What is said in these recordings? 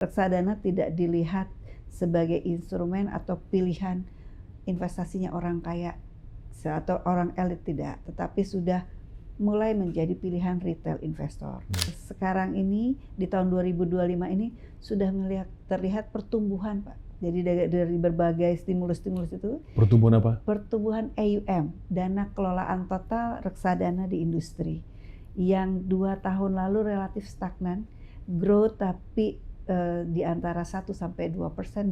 Reksadana tidak dilihat sebagai instrumen atau pilihan investasinya orang kaya atau orang elit, tidak, tetapi sudah mulai menjadi pilihan retail investor. Sekarang ini di tahun 2025 ini sudah terlihat pertumbuhan, Pak. Jadi dari berbagai stimulus-stimulus itu. Pertumbuhan apa? Pertumbuhan AUM, dana kelolaan total reksadana di industri, yang 2 tahun lalu relatif stagnan, growth tapi di antara 1-2%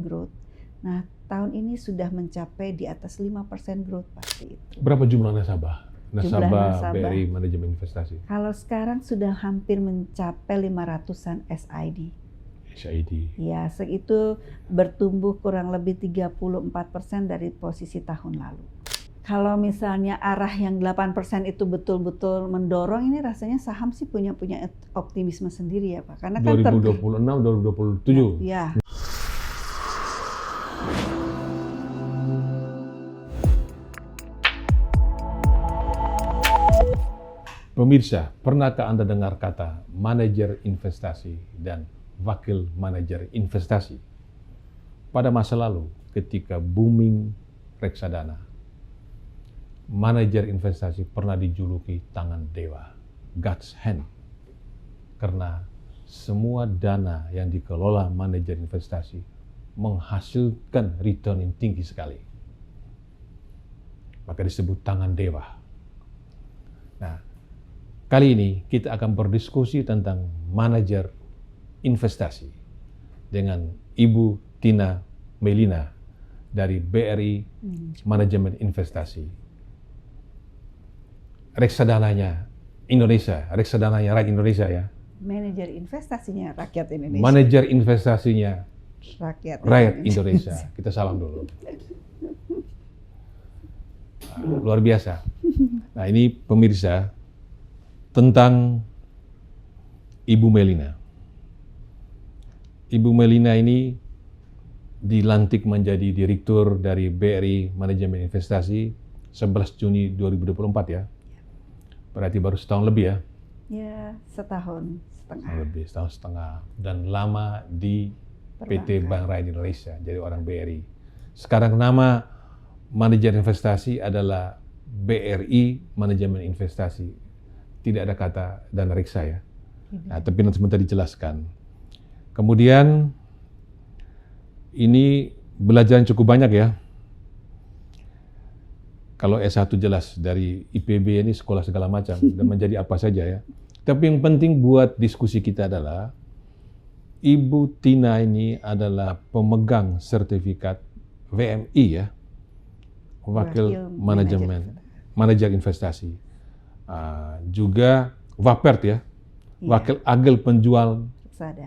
growth. Nah, tahun ini sudah mencapai di atas 5% growth pasti itu. Berapa jumlah nasabah? Nasabah BRI Manajemen Investasi. Kalau sekarang sudah hampir mencapai 500-an SID. Ya, itu bertumbuh kurang lebih 34% dari posisi tahun lalu. Kalau misalnya arah yang 8% itu betul-betul mendorong, ini rasanya saham sih punya optimisme sendiri ya Pak. Karena 2026, 2027. Ya. Pemirsa, pernahkah Anda dengar kata manajer investasi dan wakil manajer investasi? Pada masa lalu, ketika booming reksadana, manajer investasi pernah dijuluki tangan dewa, God's hand, karena semua dana yang dikelola manajer investasi menghasilkan return yang tinggi sekali. Maka disebut tangan dewa. Nah, kali ini kita akan berdiskusi tentang manajer investasi dengan Ibu Tina Melina dari BRI Manajemen Investasi. Reksadananya Indonesia, reksadananya rakyat Indonesia ya. Manajer investasinya rakyat Indonesia. Manajer investasinya rakyat Indonesia. Kita salam dulu. Luar biasa. Nah, ini pemirsa tentang Ibu Melina. Ibu Melina ini dilantik menjadi direktur dari BRI Manajemen Investasi 11 Juni 2024 ya. Berarti baru setahun lebih ya? Ya, setahun setengah. Dan lama di PT Bank Rakyat Indonesia, jadi orang BRI. Sekarang nama manajer investasi adalah BRI Manajemen Investasi. Tidak ada kata dana reksa ya. Nah, tapi nanti sebentar dijelaskan. Kemudian ini belajar cukup banyak ya. Kalau S1 jelas dari IPB ini sekolah segala macam dan menjadi apa saja ya. Tapi yang penting buat diskusi kita adalah Ibu Tina ini adalah pemegang sertifikat WMI ya, wakil manajer investasi. Juga WAPERT ya, wakil agel penjual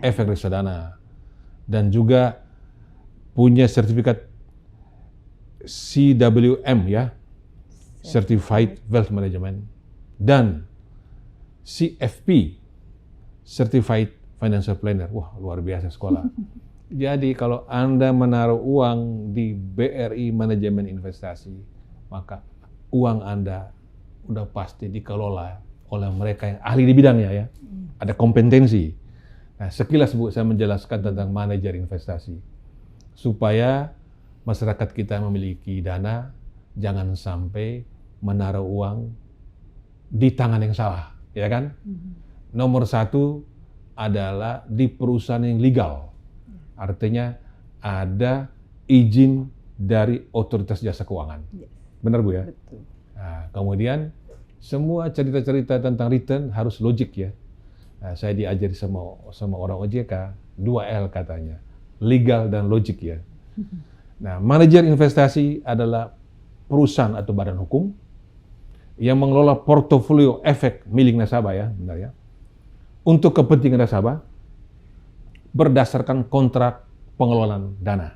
efek reksadana, dan juga punya sertifikat CWM ya, Certified Wealth Management, dan CFP, Certified Financial Planner. Wah, luar biasa sekolah. Jadi kalau Anda menaruh uang di BRI Manajemen Investasi, maka uang Anda udah pasti dikelola oleh mereka yang ahli di bidangnya ya. Ada kompetensi. Nah, sekilas Bu, saya menjelaskan tentang manajer investasi. Supaya masyarakat kita memiliki dana, jangan sampai menaruh uang di tangan yang salah, ya kan? Nomor 1 adalah di perusahaan yang legal. Artinya ada izin dari otoritas jasa keuangan. Benar Bu ya? Betul. Nah, kemudian semua cerita-cerita tentang return harus logik ya. Nah, saya diajari sama orang OJK, 2L katanya, legal dan logik ya. Nah, manajer investasi adalah perusahaan atau badan hukum yang mengelola portofolio efek milik nasabah ya, benar ya, untuk kepentingan nasabah berdasarkan kontrak pengelolaan dana.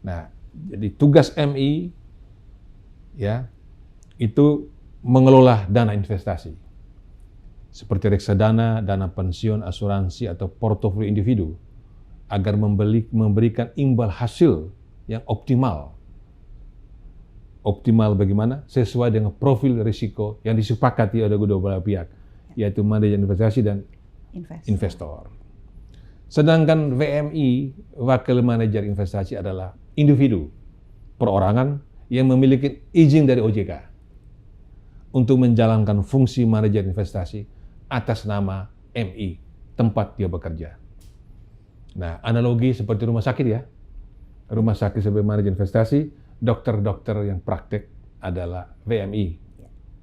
Nah, jadi tugas MI ya itu mengelola dana investasi seperti reksadana, dana pensiun, asuransi atau portofolio individu agar memberikan imbal hasil yang optimal. Optimal bagaimana? Sesuai dengan profil risiko yang disepakati oleh kedua belah pihak, yaitu manajer investasi dan investor. Sedangkan VMI, Wakil Manajer Investasi, adalah individu, perorangan yang memiliki izin dari OJK untuk menjalankan fungsi manajer investasi atas nama MI, tempat dia bekerja. Nah, analogi seperti rumah sakit ya. Rumah sakit sebagai manajer investasi, dokter-dokter yang praktek adalah VMI.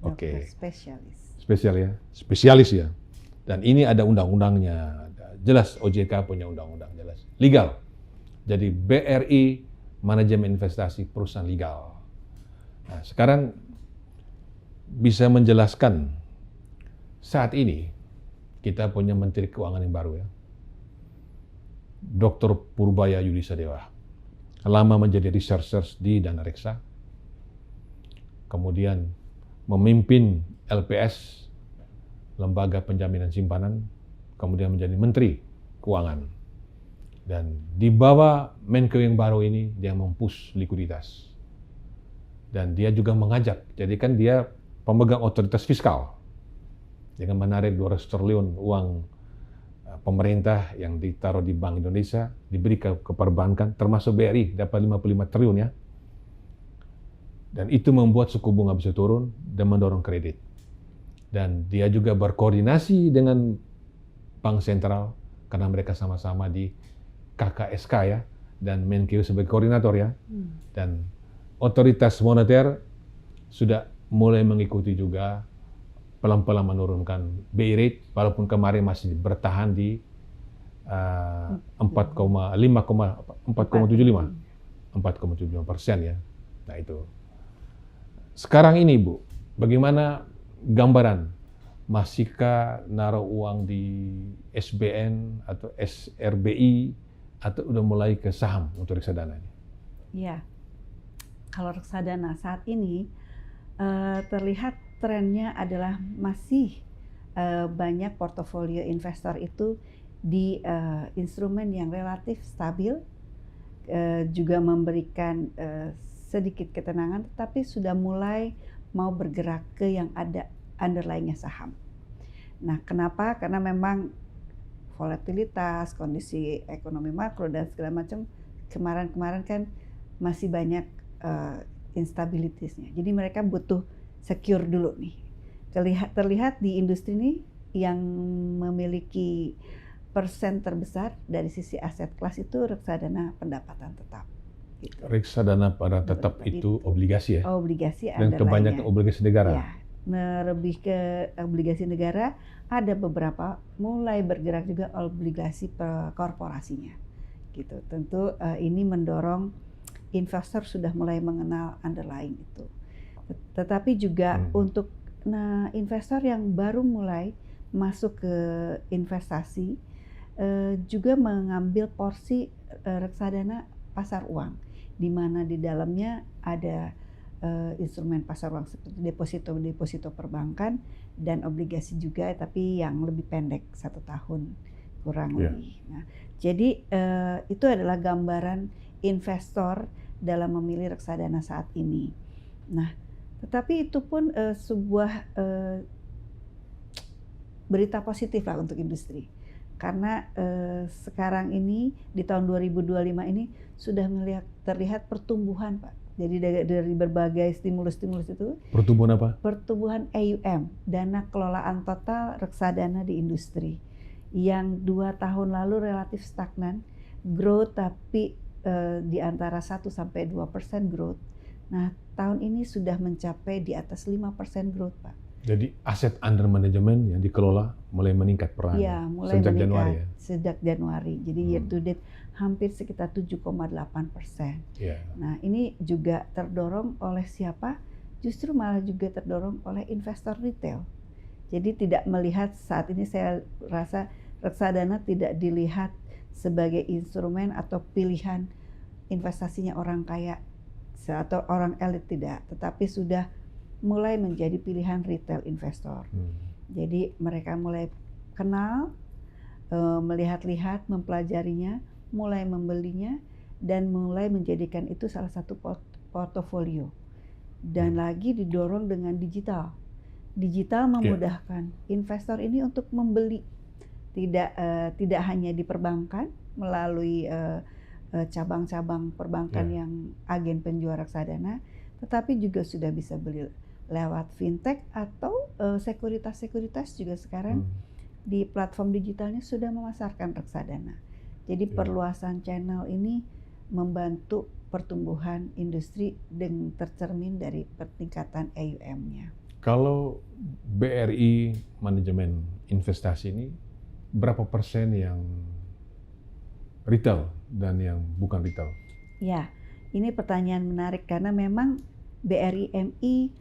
Oke. Spesialis ya. Dan ini ada undang-undangnya. Jelas OJK punya undang-undang jelas. Legal. Jadi BRI manajemen investasi perusahaan legal. Nah, sekarang bisa menjelaskan saat ini kita punya Menteri Keuangan yang baru ya. Dr. Purbaya Yudisadewa. Lama menjadi researcher di Dana Reksa. Kemudian memimpin LPS, Lembaga Penjaminan Simpanan, kemudian menjadi Menteri Keuangan. Dan di bawah Menko yang baru ini, dia mempush likuiditas. Dan dia juga mengajak, jadi kan dia pemegang otoritas fiskal. Dengan menarik 200 triliun uang pemerintah yang ditaruh di Bank Indonesia, diberi ke perbankan, termasuk BRI, dapat 55 triliun ya. Dan itu membuat suku bunga bisa turun dan mendorong kredit. Dan dia juga berkoordinasi dengan Bank Sentral, karena mereka sama-sama di KKSK ya, dan Menkeu sebagai koordinator ya. Dan otoritas moneter sudah mulai mengikuti juga, pelan-pelan menurunkan BI rate, walaupun kemarin masih bertahan di 4,75% ya. Nah itu. Sekarang ini Bu, bagaimana gambaran? Masihkah naruh uang di SBN atau SRBI atau udah mulai ke saham untuk reksadana? Iya, kalau reksadana saat ini terlihat trennya adalah masih banyak portofolio investor itu di instrumen yang relatif stabil, juga memberikan sedikit ketenangan, tetapi sudah mulai mau bergerak ke yang ada underlying-nya saham. Nah, kenapa? Karena memang volatilitas, kondisi ekonomi makro dan segala macam kemarin-kemarin kan masih banyak instabilitasnya. Jadi mereka butuh secure dulu nih. Terlihat di industri ini yang memiliki persen terbesar dari sisi aset kelas itu reksadana pendapatan tetap. Gitu. Reksadana pada tetap itu obligasi ya? Obligasi dan kebanyakan obligasi negara? Ya, lebih ke obligasi negara, ada beberapa mulai bergerak juga obligasi korporasinya. Gitu. Tentu ini mendorong investor sudah mulai mengenal underlying itu. Tetapi juga untuk investor yang baru mulai masuk ke investasi juga mengambil porsi reksadana pasar uang, di mana di dalamnya ada instrumen pasar uang seperti deposito perbankan dan obligasi juga, tapi yang lebih pendek 1 tahun kurang lebih. Nah, jadi itu adalah gambaran investor dalam memilih reksadana saat ini. Nah, tetapi itu pun sebuah berita positif lah untuk industri. Karena sekarang ini di tahun 2025 ini sudah terlihat pertumbuhan, Pak. Jadi dari berbagai stimulus-stimulus itu. Pertumbuhan apa? Pertumbuhan AUM, dana kelolaan total reksadana di industri. Yang 2 tahun lalu relatif stagnan, growth tapi di antara 1-2% growth. Nah, tahun ini sudah mencapai di atas 5% growth, Pak. Jadi aset under management yang dikelola mulai meningkat perannya. Ya, mulai sejak meningkat Januari ya? Sejak Januari. Jadi year to date hampir sekitar 7,8%. Yeah. Nah, ini juga terdorong oleh siapa? Justru malah juga terdorong oleh investor retail. Jadi tidak melihat saat ini, saya rasa reksadana tidak dilihat sebagai instrumen atau pilihan investasinya orang kaya atau orang elit, tidak, tetapi sudah mulai menjadi pilihan retail investor. Jadi mereka mulai kenal, melihat-lihat, mempelajarinya, mulai membelinya, dan mulai menjadikan itu salah satu portofolio. Dan lagi didorong dengan digital. Digital memudahkan investor ini untuk membeli tidak hanya di perbankan melalui cabang-cabang perbankan Ya. yang agen penjual reksadana, tetapi juga sudah bisa beli lewat fintech atau sekuritas-sekuritas juga sekarang di platform digitalnya sudah memasarkan reksadana. Jadi Ya. perluasan channel ini membantu pertumbuhan industri dengan tercermin dari peningkatan AUM-nya. Kalau BRI manajemen investasi ini berapa persen yang retail dan yang bukan retail? Ya, ini pertanyaan menarik karena memang BRI MI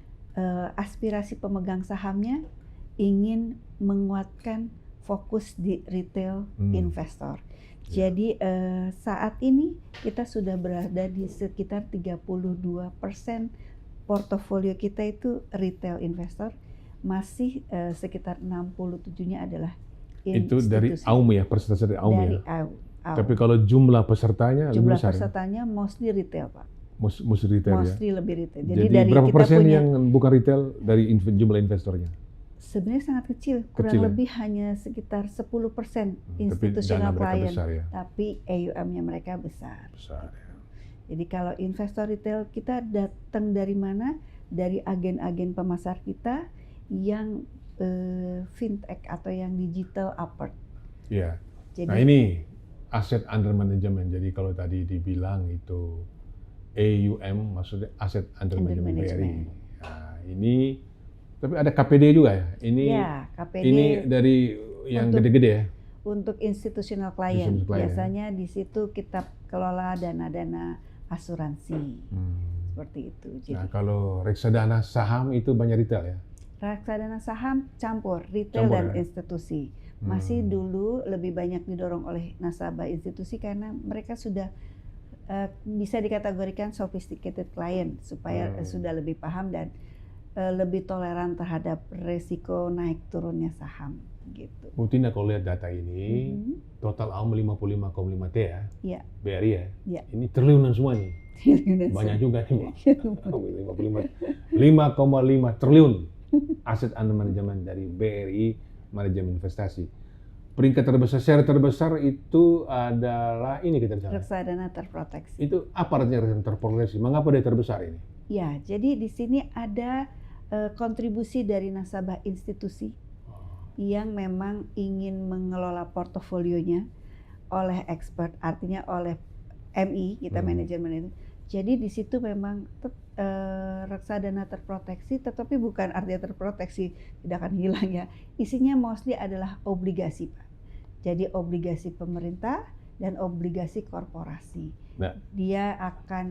aspirasi pemegang sahamnya ingin menguatkan fokus di retail investor. Ya. Jadi saat ini kita sudah berada di sekitar 32% portofolio kita itu retail investor, masih sekitar 67-nya adalah Itu institusi. dari AUM ya, persentase dari AUM Dari ya. AUM. Tapi kalau jumlah pesertanya lebih Jumlah besar. pesertanya mostly retail, Pak. Mesti retail ya. Mostly lebih retail. Jadi dari berapa kita persen punya yang bukan retail dari jumlah investornya? sebenarnya sangat kecil, kurang Kecil ya? lebih hanya sekitar 10% Tapi institutional dana mereka client, besar ya. tapi AUM-nya mereka besar. Besar ya. Jadi kalau investor retail kita datang dari mana? Dari agen-agen pemasar kita yang fintech atau yang digital upward. Iya. Jadi Nah ini aset under management. Jadi kalau tadi dibilang itu AUM, maksudnya aset under Under management BRI. management. Nah, ini tapi ada KPD juga ya. Ini ya, KPD ini dari yang untuk- gede-gede ya. untuk institutional client. Institutional client, Biasanya di situ kita kelola dana-dana asuransi. Seperti itu. Jadi Nah kalau reksadana saham itu banyak retail ya. reksadana saham campur retail Campur, dan ya? institusi. Masih dulu lebih banyak didorong oleh nasabah institusi karena mereka sudah bisa dikategorikan sophisticated client supaya sudah lebih paham dan lebih toleran terhadap resiko naik turunnya saham gitu. Bu Tina kalau lihat data ini total AUM 55,5 T ya. Iya. BRI ya. Iya. Ini triliunan semua nih. Banyak juga nih, Mbak. 5,5 triliun aset under management dari BRI manajemen investasi. Peringkat terbesar, share terbesar itu adalah ini kita bicara. Reksadana terproteksi. Itu apa artinya reksadana terproteksi? Mengapa dia terbesar ini? Ya, jadi di sini ada kontribusi dari nasabah institusi yang memang ingin mengelola portofolionya oleh expert, artinya oleh MI, kita manajemen itu. Jadi di situ memang reksadana terproteksi, tetapi bukan artinya terproteksi tidak akan hilang ya. Isinya mostly adalah obligasi, Pak. Jadi obligasi pemerintah dan obligasi korporasi. Nah. Dia akan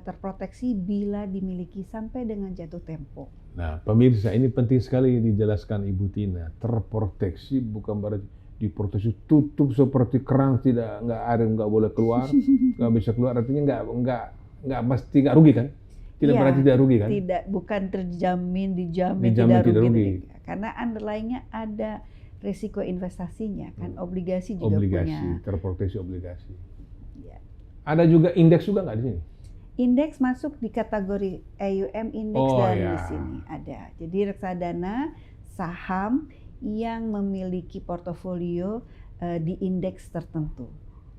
terproteksi bila dimiliki sampai dengan jatuh tempo. Nah, pemirsa, ini penting sekali dijelaskan Ibu Tina. Terproteksi bukan berarti diproteksi tutup seperti kerang, nggak ada, nggak boleh keluar, nggak bisa keluar. Artinya nggak pasti nggak rugi kan? Tidak berarti tidak rugi kan? Tidak, bukan dijamin Dijamin tidak tidak rugi. rugi. Karena underlying-nya ada risiko investasinya kan, obligasi juga Obligasi, punya. terproteksi obligasi. Ya. Ada juga indeks juga nggak di sini? Indeks masuk di kategori AUM indeks dan di sini ada. Jadi reksadana saham yang memiliki portofolio di indeks tertentu.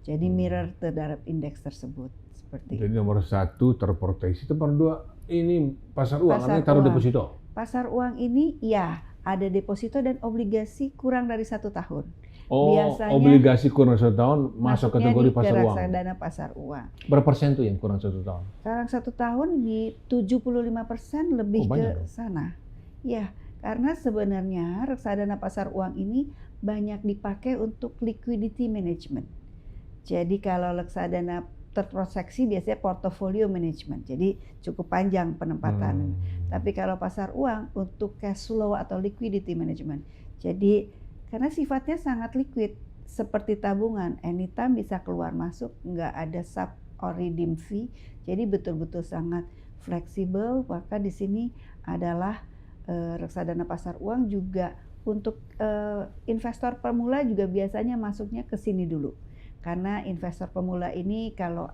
Jadi mirror terhadap indeks tersebut. Seperti Jadi nomor 1 terproteksi, itu nomor 2 ini pasar uang, Pasar artinya taruh uang. deposito. pasar uang ini ya ada deposito dan obligasi kurang dari 1 tahun. Oh, Biasanya obligasi kurang 1 tahun masuk Masuknya kategori di pasar uang. reksadana pasar uang. Berapa persen tuh yang kurang 1 tahun? Sekarang 1 tahun di 75% lebih Oh, banyak ke dong. sana. Ya, karena sebenarnya reksadana pasar uang ini banyak dipakai untuk liquidity management. Jadi kalau reksadana terproteksi biasanya portfolio management. Jadi cukup panjang penempatan. Tapi kalau pasar uang untuk cash flow atau liquidity management. Jadi karena sifatnya sangat liquid seperti tabungan, anytime bisa keluar masuk, nggak ada sub or redeem fee. Jadi betul-betul sangat fleksibel. Maka di sini adalah reksadana pasar uang juga untuk investor pemula juga biasanya masuknya ke sini dulu. Karena investor pemula ini kalau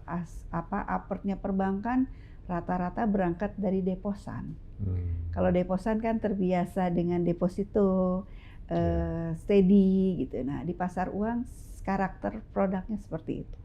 upward-nya perbankan rata-rata berangkat dari deposan. Kalau deposan kan terbiasa dengan deposito, steady gitu. Nah, di pasar uang karakter produknya seperti itu.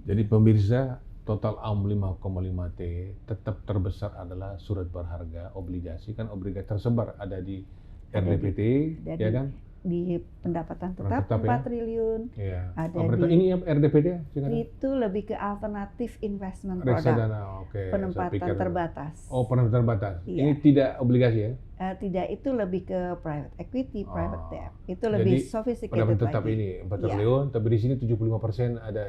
Jadi pemirsa, total AUM 5,5 T tetap terbesar adalah surat berharga obligasi, kan obligasi tersebar ada di RDPT, ya kan? Di pendapatan tetap 4 ya? triliun. Iya. Ada ini RDPT ya? Itu lebih ke alternatif investment reksadana, product. Penempatan terbatas. Oh, penempatan terbatas. Iya. Ini tidak obligasi ya? Tidak, itu lebih ke private equity, private debt. Itu lebih sophisticated penempatan tetap lagi. Ini 4 triliun, tapi di sini 75% ada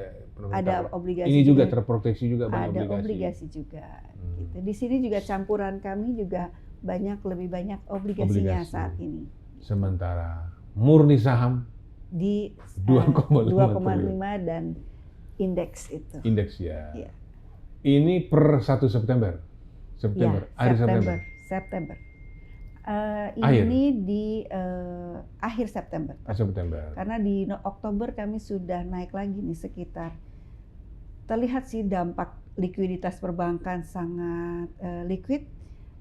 obligasi. Ini juga terproteksi juga banyak ada obligasi juga. Gitu. Di sini juga campuran kami juga lebih banyak obligasinya saat ini. Sementara murni saham di 2,5 dan indeks itu. Indeks ya. Ini per 1 September. Akhir September. Akhir. Ini di akhir September. Karena di Oktober kami sudah naik lagi nih sekitar. Terlihat sih dampak likuiditas perbankan sangat liquid,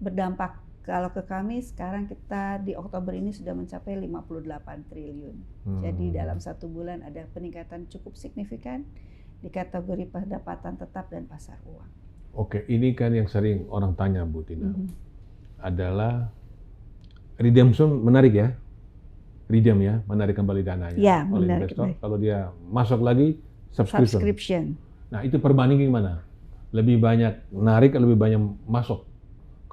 berdampak. Kalau ke kami sekarang kita di Oktober ini sudah mencapai 58 triliun. Jadi dalam 1 bulan ada peningkatan cukup signifikan di kategori pendapatan tetap dan pasar uang. Oke, ini kan yang sering orang tanya Bu Tina. Adalah redemption menarik ya. Redeem ya, menarik kembali dananya oleh investor. Kalau dia masuk lagi subscription. Nah, itu perbandingan gimana? Lebih banyak narik atau lebih banyak masuk?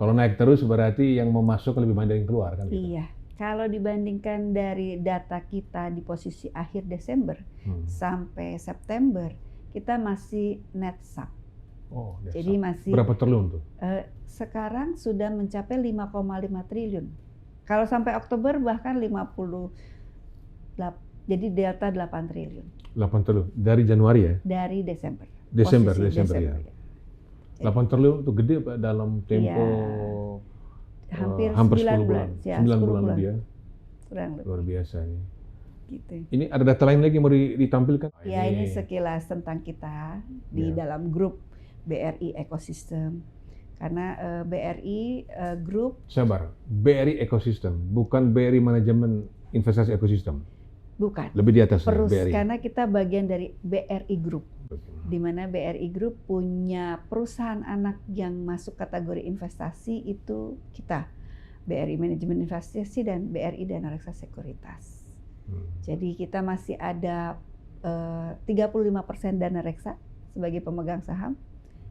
Kalau naik terus berarti yang mau masuk lebih banyak yang keluar kan? Gitu? Iya, kalau dibandingkan dari data kita di posisi akhir Desember sampai September, kita masih net sub. Oh, jadi masih berapa triliun tuh? Sekarang sudah mencapai 5,5 triliun. Kalau sampai Oktober bahkan 50, jadi delta 8 triliun. 8 triliun dari Januari ya? Dari Desember. Desember ya. 8 triliun itu gede Pak dalam tempo hampir 10 bulan. 9 bulan lebih ya. Luar biasa ini. Gitu. Ini ada data lain lagi yang mau ditampilkan? Ya, ini sekilas tentang kita di dalam grup BRI Ecosystem. Karena BRI Group. Sabar, BRI Ecosystem, bukan BRI Manajemen Investasi Ekosistem. Bukan. Lebih di atasnya BRI. Karena kita bagian dari BRI Group. Di mana BRI Group punya perusahaan anak yang masuk kategori investasi itu kita. BRI Manajemen Investasi dan BRI Dana Reksa Sekuritas. Jadi kita masih ada 35% Dana Reksa sebagai pemegang saham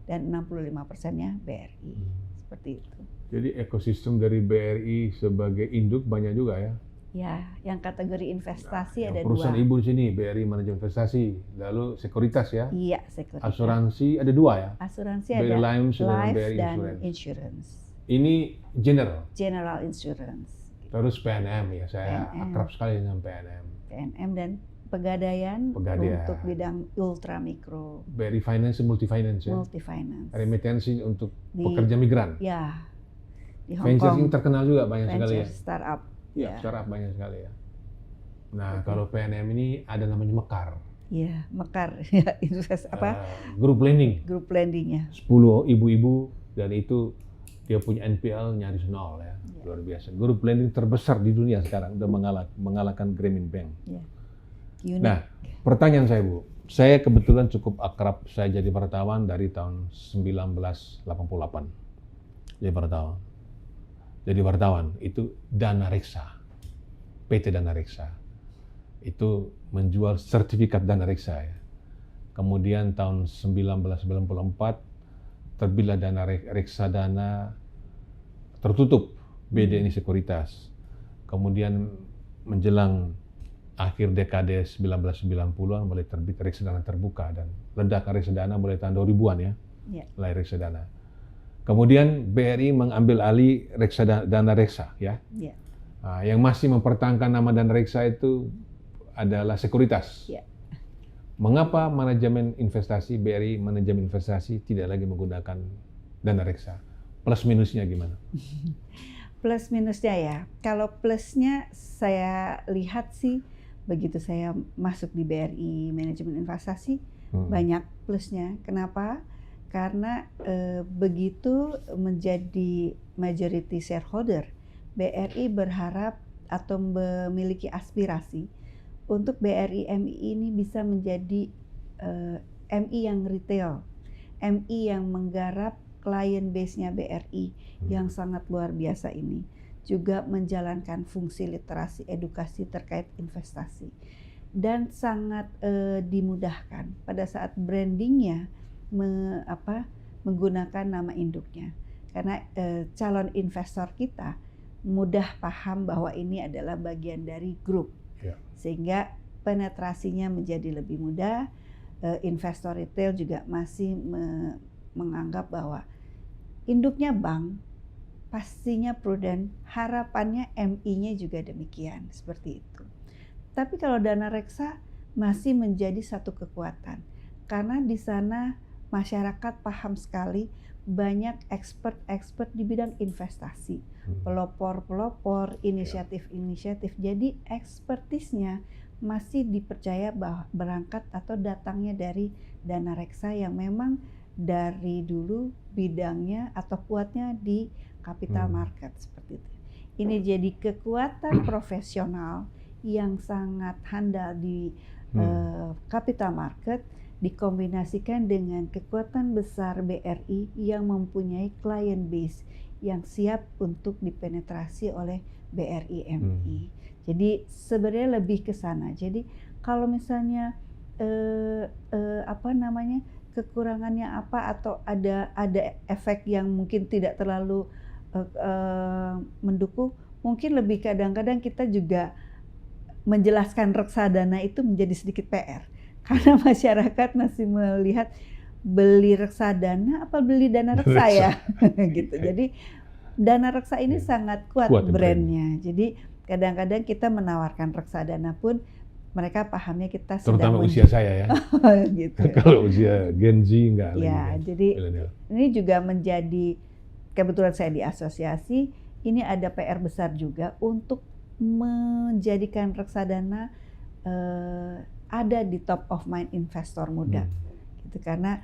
dan 65%-nya BRI. Seperti itu. Jadi ekosistem dari BRI sebagai induk banyak juga ya? Ya, yang kategori investasi ada perusahaan 2. ibu di sini, BRI Manajemen Investasi, lalu sekuritas ya? Iya, sekuritas. Asuransi ada 2 ya? Asuransi BRI ada Life dan Insurance. Insurance. Ini general? General Insurance. Terus PNM ya, saya akrab sekali dengan PNM. PNM dan Pegadaian untuk bidang ultra mikro. BRI Finance, multi finance ya? Multi finance. Remitensi untuk pekerja migran? Ya, di Hong Ventures Kong. ini terkenal juga banyak sekali ya? Startup. Ya, startup banyak sekali ya. Nah, kalau PNM ini ada namanya Mekar. Iya, Mekar. Ya, investasi apa? Group lending. Grup lendingnya. 10 ibu-ibu dan itu dia punya NPL nyaris 0 ya. Luar biasa. Grup lending terbesar di dunia sekarang udah mengalahkan Grameen Bank. Ya. Nah, pertanyaan saya Bu, saya kebetulan cukup akrab, saya jadi wartawan dari tahun 1988. Jadi wartawan itu Dana Reksa, PT Dana Reksa. Itu menjual sertifikat Dana Reksa ya. Kemudian tahun 1994 terbitlah Dana Reksadana tertutup BDNI Sekuritas. Kemudian menjelang akhir dekade 1990-an mulai terbit reksadana terbuka dan ledakan reksadana mulai tahun 2000-an ya. Mulai reksadana. Kemudian BRI mengambil alih Dana Reksa ya. Nah, yang masih mempertahankan nama Dana Reksa itu adalah sekuritas. Mengapa manajemen investasi BRI Manajemen Investasi tidak lagi menggunakan Dana Reksa? Plus minusnya gimana? Plus minusnya ya. Kalau plusnya saya lihat sih begitu saya masuk di BRI Manajemen Investasi banyak plusnya. Kenapa? Karena begitu menjadi majority shareholder, BRI berharap atau memiliki aspirasi untuk BRI MI ini bisa menjadi MI yang retail, MI yang menggarap klien base-nya BRI yang sangat luar biasa ini, juga menjalankan fungsi literasi edukasi terkait investasi, dan sangat dimudahkan pada saat brandingnya menggunakan nama induknya, karena calon investor kita mudah paham bahwa ini adalah bagian dari grup, sehingga penetrasinya menjadi lebih mudah. Investor retail juga masih menganggap bahwa induknya bank pastinya prudent, harapannya MI-nya juga demikian, seperti itu. Tapi kalau dana reksa masih menjadi satu kekuatan, karena di sana masyarakat paham sekali, banyak expert di bidang investasi, pelopor-pelopor, inisiatif-inisiatif. Jadi ekspertisnya masih dipercaya bahwa berangkat atau datangnya dari dana reksa yang memang dari dulu bidangnya atau kuatnya di capital market, seperti itu. Ini jadi kekuatan profesional yang sangat handal di capital market, dikombinasikan dengan kekuatan besar BRI yang mempunyai client base yang siap untuk dipenetrasi oleh BRI MI. Jadi sebenarnya lebih ke sana. Jadi kalau misalnya kekurangannya apa atau ada efek yang mungkin tidak terlalu mendukung, mungkin lebih kadang-kadang kita juga menjelaskan reksadana itu menjadi sedikit PR. Karena masyarakat masih melihat beli reksadana apa beli dana reksa ya, gitu. Jadi dana reksa ini sangat kuat brandnya. Jadi kadang-kadang kita menawarkan reksadana pun mereka pahamnya kita terutama usia saya ya. Gitu. Kalau usia Gen Z enggak lagi. Ya, jadi millennial. Ini juga menjadi, kebetulan saya di asosiasi, ini ada PR besar juga untuk menjadikan reksadana ada di top of mind investor muda, gitu, karena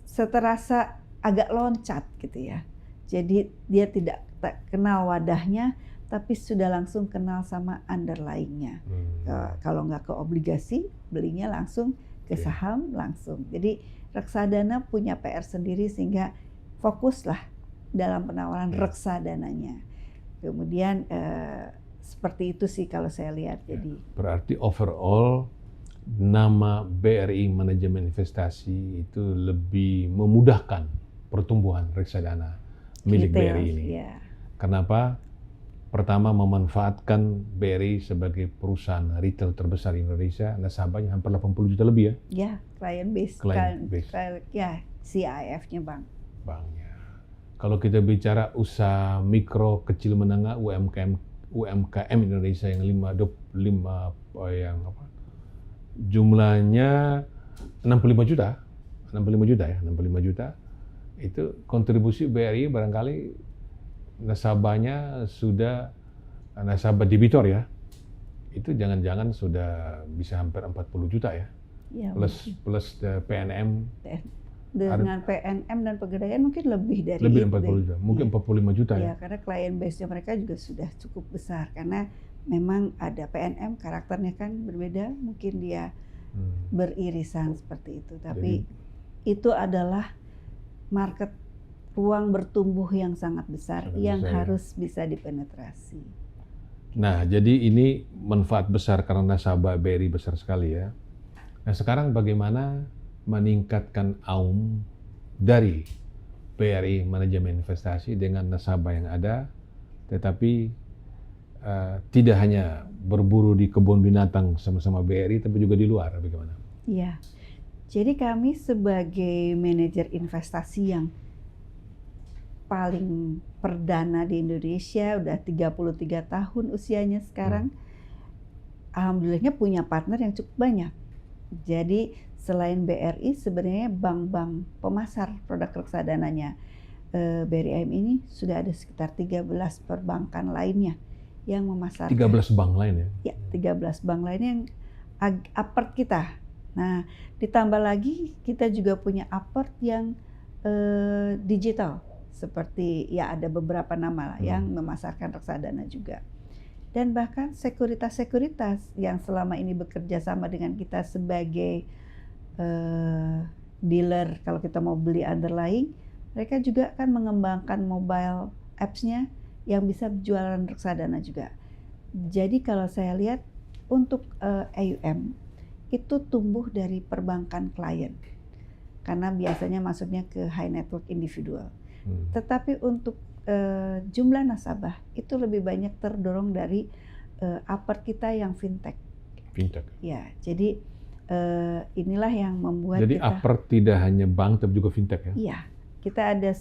seterasa agak loncat gitu ya. Jadi dia tidak kenal wadahnya, tapi sudah langsung kenal sama underlying-nya. Kalau nggak ke obligasi, belinya langsung ke saham langsung. Jadi reksadana punya PR sendiri sehingga fokuslah dalam penawaran reksadananya. Kemudian seperti itu sih kalau saya lihat. Jadi berarti overall nama BRI Manajemen Investasi itu lebih memudahkan pertumbuhan reksadana milik BRI ini. Ya. Kenapa? Pertama, memanfaatkan BRI sebagai perusahaan retail terbesar di Indonesia, nasabahnya hampir 80 juta lebih ya. Ya, client base. Ya, CIF-nya banknya. Kalau kita bicara usaha mikro, kecil, menengah, UMKM Indonesia yang jumlahnya 65 juta, itu kontribusi BRI barangkali nasabahnya sudah nasabah debitor ya, itu jangan-jangan sudah bisa hampir 40 juta ya, plus PNM. Dengan PNM dan Pegadaian mungkin lebih dari lebih 40 juta, mungkin 45 juta ya. Karena klien base-nya mereka juga sudah cukup besar, karena memang ada PNM karakternya kan berbeda, mungkin dia beririsan seperti itu, tapi itu adalah market ruang bertumbuh yang sangat besar yang harus bisa dipenetrasi. Nah, jadi ini manfaat besar karena nasabah BRI besar sekali ya. Nah, sekarang bagaimana meningkatkan AUM dari BRI Manajemen Investasi dengan nasabah yang ada, tetapi tidak hanya berburu di kebun binatang sama-sama BRI, tapi juga di luar, bagaimana? Iya, jadi kami sebagai manajer investasi yang paling perdana di Indonesia, udah 33 tahun usianya sekarang, alhamdulillahnya punya partner yang cukup banyak. Jadi selain BRI, sebenarnya bank-bank pemasar produk reksadananya BRI ini sudah ada sekitar 13 perbankan lainnya yang memasarkan. 13 bank lain ya? Ya, 13 bank lainnya yang apart kita. Nah, ditambah lagi kita juga punya apart yang digital. Seperti ya ada beberapa nama lah yang memasarkan reksadana juga. dan bahkan sekuritas-sekuritas yang selama ini bekerja sama dengan kita sebagai dealer kalau kita mau beli underlying, mereka juga akan mengembangkan mobile apps-nya yang bisa jualan reksadana juga. Jadi kalau saya lihat untuk AUM itu tumbuh dari perbankan klien karena biasanya masuknya ke high network individual. Tetapi untuk jumlah nasabah itu lebih banyak terdorong dari upper kita yang fintech. Fintech. Ya, jadi inilah yang membuat jadi kita. Jadi upper tidak hanya bank tapi juga fintech ya? Iya, kita ada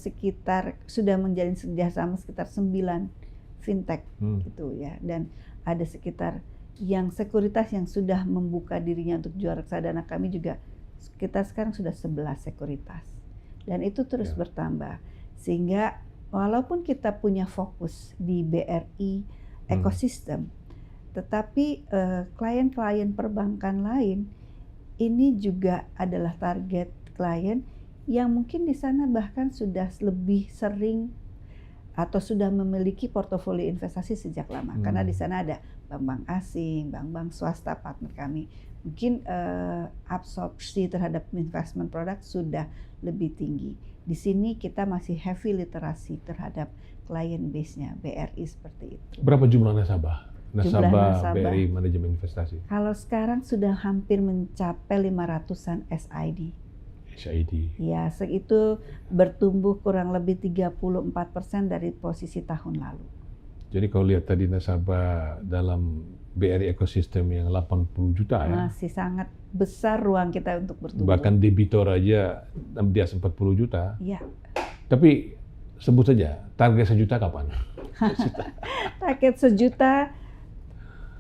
sudah menjalin kerjasama sekitar 9 fintech gitu ya, dan ada sekitar yang sekuritas yang sudah membuka dirinya untuk jual reksadana. Kami juga kita sekarang sudah 11 sekuritas dan itu terus bertambah, sehingga walaupun kita punya fokus di BRI ekosistem, tetapi klien-klien perbankan lain ini juga adalah target klien yang mungkin di sana bahkan sudah lebih sering atau sudah memiliki portofolio investasi sejak lama, karena di sana ada bank-bank asing, bank-bank swasta partner kami. Mungkin absorpsi terhadap investment product sudah lebih tinggi. Di sini kita masih heavy literasi terhadap client base-nya BRI seperti itu. Berapa jumlah nasabah? Nasabah BRI Manajemen Investasi. Kalau sekarang sudah hampir mencapai 500-an SID. Ya, itu bertumbuh kurang lebih 34% dari posisi tahun lalu. Jadi kalau lihat tadi nasabah dalam BRI ekosistem yang 80 juta ya. Masih sangat besar ruang kita untuk bertumbuh. Bahkan debitor aja di atas 40 juta. Iya. Tapi sebut saja, target 1 juta kapan? Target 1 juta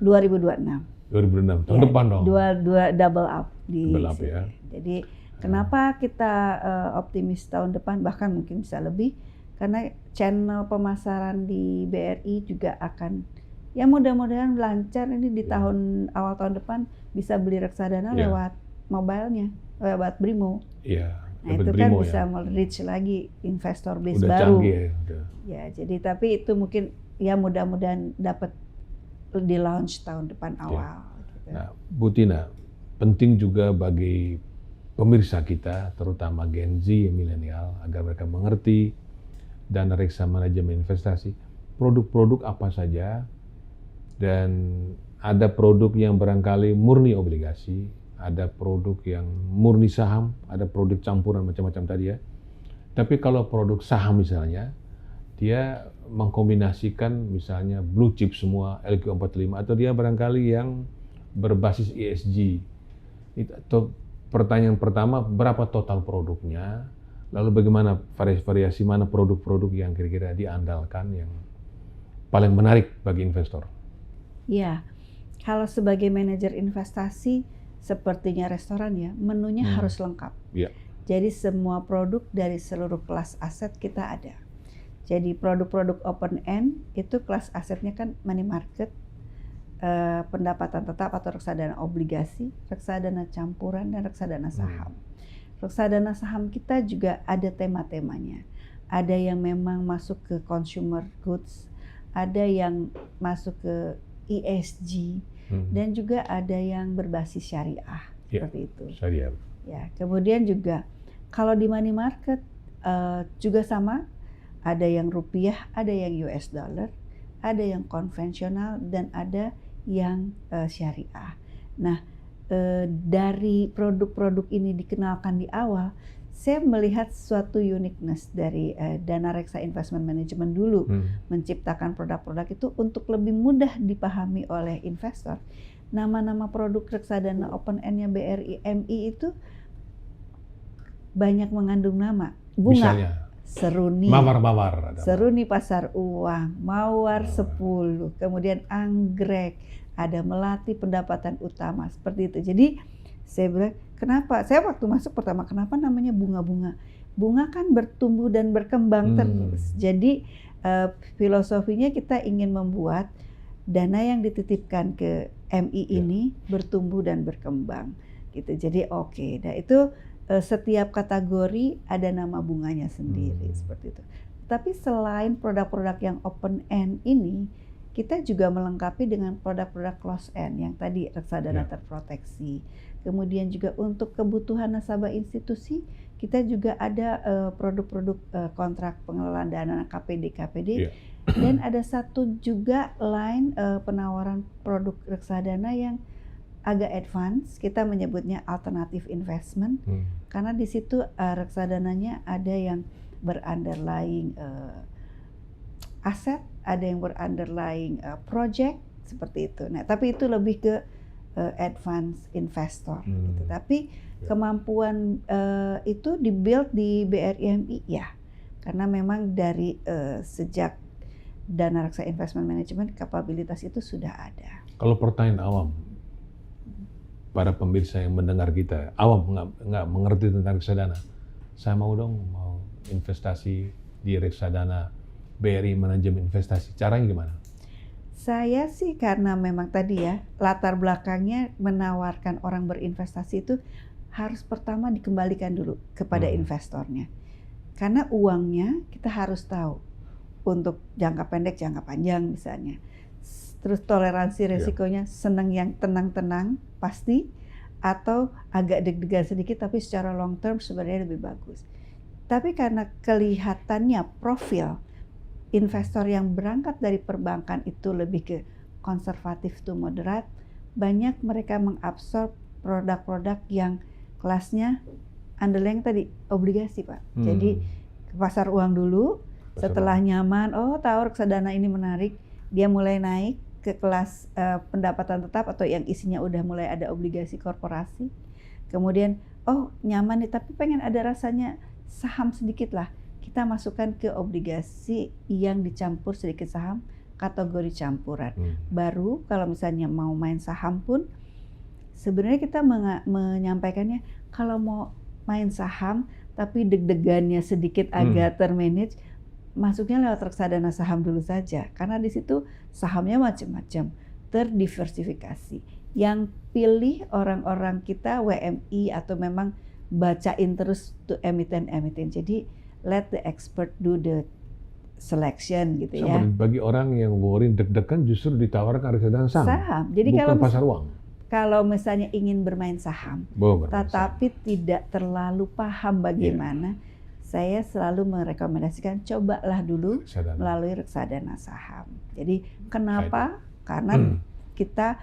2026. 2026, tahun depan dong. Dua double up di double up sini. ya. Jadi kenapa kita optimis tahun depan, bahkan mungkin bisa lebih, karena channel pemasaran di BRI juga akan, ya mudah-mudahan lancar ini di awal tahun depan bisa beli reksadana lewat mobilenya, lewat Brimo. Iya. Nah itu kan bisa reach lagi investor base udah baru. Canggih ya. Ya, jadi tapi itu mungkin ya mudah-mudahan dapat di launch tahun depan awal. Gitu. Nah, Bu Tina, penting juga bagi pemirsa kita, terutama Gen Z, milenial, agar mereka mengerti dana reksa manajemen investasi, produk-produk apa saja, dan ada produk yang barangkali murni obligasi, ada produk yang murni saham, ada produk campuran macam-macam tadi ya. Tapi kalau produk saham misalnya, dia mengkombinasikan misalnya blue chip semua, LQ45, atau dia barangkali yang berbasis ESG. Itu pertanyaan pertama, berapa total produknya? Lalu bagaimana variasi mana produk-produk yang kira-kira diandalkan yang paling menarik bagi investor? Ya, kalau sebagai manajer investasi sepertinya restoran ya, menunya harus lengkap. Ya. Jadi semua produk dari seluruh kelas aset kita ada. Jadi produk-produk open end itu kelas asetnya kan money market, pendapatan tetap atau reksadana obligasi, reksadana campuran, dan reksadana saham. Reksadana saham kita juga ada tema-temanya. Ada yang memang masuk ke consumer goods, ada yang masuk ke ESG, dan juga ada yang berbasis syariah, seperti itu. Syariah. Ya, kemudian juga kalau di money market juga sama, ada yang rupiah, ada yang US dollar, ada yang konvensional, dan ada yang syariah. Nah, dari produk-produk ini dikenalkan di awal, saya melihat suatu uniqueness dari dana reksa investment management dulu, menciptakan produk-produk itu untuk lebih mudah dipahami oleh investor. Nama-nama produk reksadana open end-nya BRI MI itu banyak mengandung nama. Bunga, misalnya, Seruni, Mawar. Seruni Pasar Uang, Mawar 10, kemudian Anggrek, ada Melati Pendapatan Utama, seperti itu. Jadi saya bilang, kenapa? Saya waktu masuk pertama, kenapa namanya bunga-bunga? Bunga kan bertumbuh dan berkembang terus. Jadi filosofinya kita ingin membuat dana yang dititipkan ke MI ini bertumbuh dan berkembang, gitu. Jadi nah itu setiap kategori ada nama bunganya sendiri, seperti itu. Tapi selain produk-produk yang open end ini, kita juga melengkapi dengan produk-produk close end yang tadi reksadana Ya. terproteksi. Kemudian juga untuk kebutuhan nasabah institusi, kita juga ada produk-produk kontrak pengelolaan dana KPD. Ya. Dan ada satu juga line penawaran produk reksadana yang agak advance, kita menyebutnya alternative investment, karena di situ reksadananya ada yang berunderlying aset, ada yang berunderlying project seperti itu. Nah, tapi itu lebih ke advance investor gitu. Tapi kemampuan itu dibuild di BRI ya, karena memang dari sejak dana reksa investment management kapabilitas itu sudah ada. Kalau pertanyaan awam, para pemirsa yang mendengar kita, awam nggak mengerti tentang reksadana, saya mau investasi di reksadana BRI Manajemen Investasi. Caranya gimana? Saya sih karena memang tadi ya, latar belakangnya menawarkan orang berinvestasi itu harus pertama dikembalikan dulu kepada investornya. Karena uangnya kita harus tahu untuk jangka pendek, jangka panjang misalnya. Terus toleransi resikonya senang yang tenang-tenang pasti, atau agak deg-degan sedikit tapi secara long term sebenarnya lebih bagus. Tapi karena kelihatannya profil investor yang berangkat dari perbankan itu lebih ke konservatif to moderat, banyak mereka mengabsorb produk-produk yang kelasnya underlying tadi obligasi, Pak. Jadi ke pasar uang dulu, setelah nyaman, oh tahu reksadana ini menarik, dia mulai naik ke kelas pendapatan tetap atau yang isinya udah mulai ada obligasi korporasi. Kemudian, oh nyaman nih tapi pengen ada rasanya saham sedikit lah. Kita masukkan ke obligasi yang dicampur sedikit saham, kategori campuran. Baru kalau misalnya mau main saham pun, sebenarnya kita menyampaikannya kalau mau main saham tapi deg-degannya sedikit agak termanage, masuknya lewat reksadana saham dulu saja, karena di situ sahamnya macam-macam, terdiversifikasi. Yang pilih orang-orang kita WMI atau memang bacain terus tuh emiten-emiten. Jadi let the expert do the selection gitu ya. Bagi orang yang worry deg-degan justru ditawarkan reksadana saham. Jadi bukan kalau pasar uang. Kalau misalnya ingin bermain saham, tetapi tidak terlalu paham bagaimana, saya selalu merekomendasikan cobalah dulu melalui reksadana saham. Jadi kenapa? Karena kita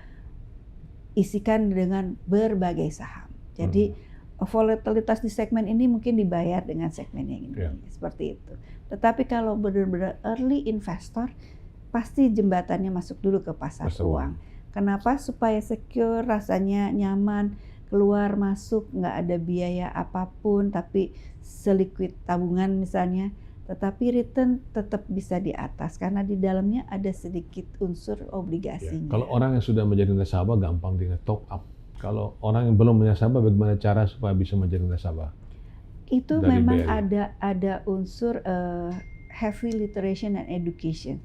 isikan dengan berbagai saham. Jadi volatilitas di segmen ini mungkin dibayar dengan segmen yang ini, seperti itu. Tetapi kalau benar-benar early investor, pasti jembatannya masuk dulu ke pasar uang. Kenapa? Supaya secure, rasanya nyaman, keluar masuk nggak ada biaya apapun, tapi seliquid tabungan misalnya, tetapi return tetap bisa di atas karena di dalamnya ada sedikit unsur obligasinya. Kalau orang yang sudah menjadi nasabah gampang dengan top up. Kalau orang yang belum nasabah, bagaimana cara supaya bisa menjadi nasabah? Itu memang ada unsur heavy literation and education.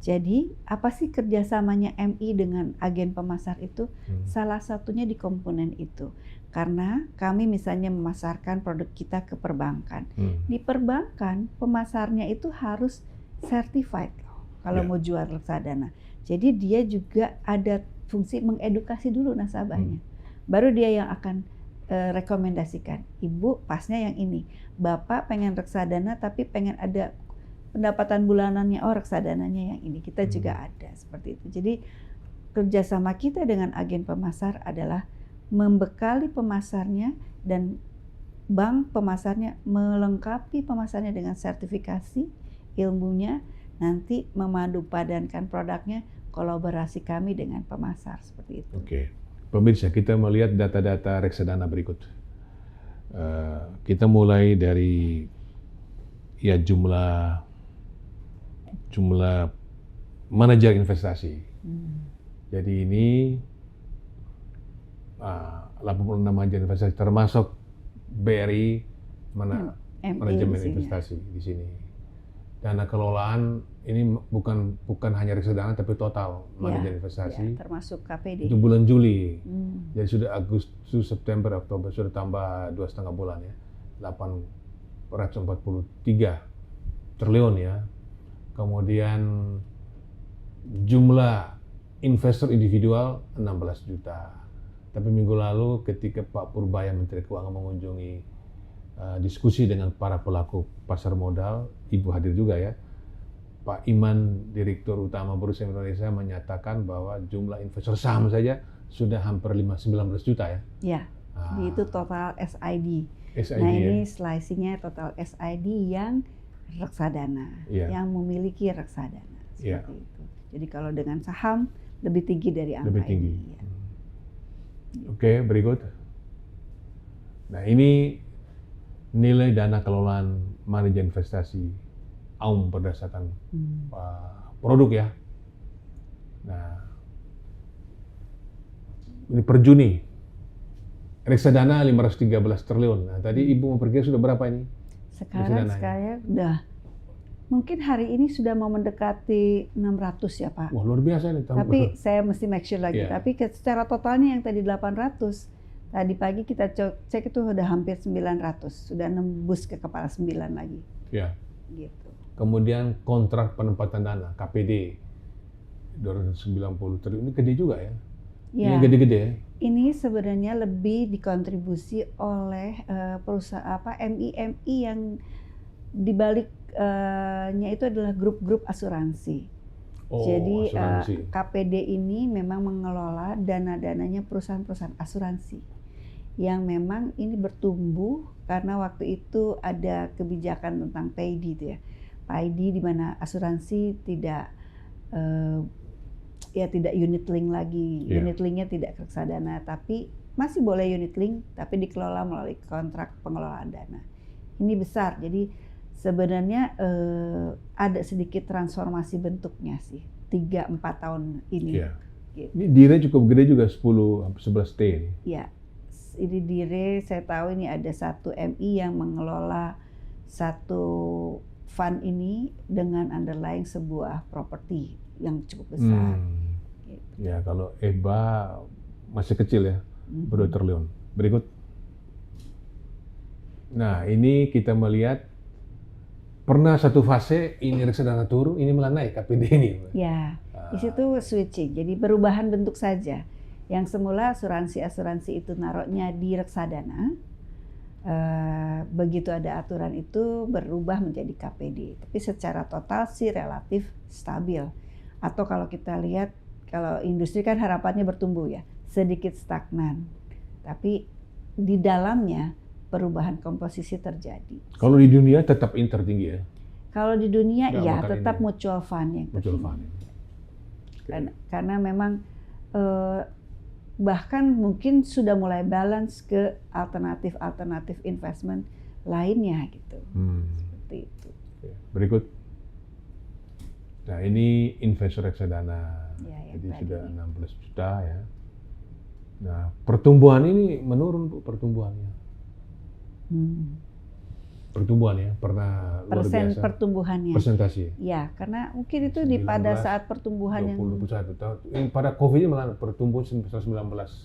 Jadi apa sih kerjasamanya MI dengan agen pemasar itu? Salah satunya di komponen itu. Karena kami misalnya memasarkan produk kita ke perbankan. Di perbankan pemasarnya itu harus certified kalau mau jual reksadana. Jadi dia juga ada fungsi mengedukasi dulu nasabahnya. Baru dia yang akan rekomendasikan. Ibu pasnya yang ini. Bapak pengen reksadana tapi pengen ada pendapatan bulanannya, oh reksadananya yang ini. Kita juga ada seperti itu. Jadi kerjasama kita dengan agen pemasar adalah membekali pemasarnya dan bank pemasarnya melengkapi pemasarnya dengan sertifikasi ilmunya, nanti memadu padankan produknya, kolaborasi kami dengan pemasar seperti itu. Oke. Pemirsa, kita melihat data-data reksadana berikut. Kita mulai dari ya jumlah manajer investasi. Jadi ini 86 manajer investasi termasuk BRI manajemen investasi di sini. Dana kelolaan ini bukan hanya reksadana tapi total manajer investasi. Termasuk KPD. Itu bulan Juli. Jadi sudah Agustus, September, Oktober sudah tambah 2,5 bulan ya. 843 triliun ya. Kemudian jumlah investor individual 16 juta. Tapi minggu lalu ketika Pak Purbaya Menteri Keuangan mengunjungi diskusi dengan para pelaku pasar modal, Ibu hadir juga ya, Pak Iman, Direktur Utama Bursa Indonesia menyatakan bahwa jumlah investor saham saja sudah hampir 19 juta ya. Ya, itu total SID. SID Nah ya. ini slicingnya total SID yang reksadana, yang memiliki reksadana seperti itu. Jadi kalau dengan saham lebih tinggi dari angka lebih tinggi. ini. Ya. Oke, berikut. Nah ini nilai dana kelolaan manajer investasi AUM berdasarkan produk ya. Nah ini per Juni reksadana 513 triliun. Nah, tadi Ibu memperkirakan sudah berapa ini? Sekarang udah mungkin hari ini sudah mau mendekati 600 ya Pak. Wah luar biasa nih. Tapi saya mesti make sure lagi. Tapi secara totalnya yang tadi 800, tadi pagi kita cek itu udah hampir 900, sudah nembus ke kepala 9 lagi. Ya. Gitu. Kemudian kontrak penempatan dana KPD 290 triliun, ini gede juga ya. Ya. Ini gede-gede ya. Ini sebenarnya lebih dikontribusi oleh perusahaan MI yang dibaliknya itu adalah grup-grup asuransi. Jadi asuransi. KPD ini memang mengelola dana-dananya perusahaan-perusahaan asuransi yang memang ini bertumbuh karena waktu itu ada kebijakan tentang PAYD itu ya. PAYD di mana asuransi tidak tidak unit link lagi. Unit linknya tidak reksadana, tapi masih boleh unit link, tapi dikelola melalui kontrak pengelolaan dana. Ini besar, jadi sebenarnya ada sedikit transformasi bentuknya sih, 3-4 tahun ini. Gitu. Ini DIRE cukup gede juga, 10-11 T. Ya, ini DIRE saya tahu ini ada satu MI yang mengelola satu fund ini dengan underlying sebuah properti yang cukup besar. Gitu. Ya kalau EBA masih kecil ya, 2 triliun. Berikut. Nah ini kita melihat pernah satu fase ini reksadana turun, ini malah naik KPD ini. Ya, di situ switching, jadi perubahan bentuk saja. Yang semula asuransi itu naruhnya di reksadana, begitu ada aturan itu berubah menjadi KPD. Tapi secara total sih relatif stabil. Atau kalau kita lihat, kalau industri kan harapannya bertumbuh ya, sedikit stagnan. Tapi di dalamnya perubahan komposisi terjadi. Kalau di dunia tetap inter tinggi ya? Kalau di dunia iya tetap mutual fund yang mutual fund. Karena memang bahkan mungkin sudah mulai balance ke alternatif investment lainnya gitu. Seperti itu. Berikut. Nah ini investor reksadana, jadi sudah 16 juta ya. Nah pertumbuhan ini menurun Bu, pertumbuhannya. Pertumbuhan ya, pernah luar biasa. Pertumbuhannya. Persentase. Ya, karena mungkin itu pada saat pertumbuhan 21 tahun. Pada COVID ini malah pertumbuhan 119%,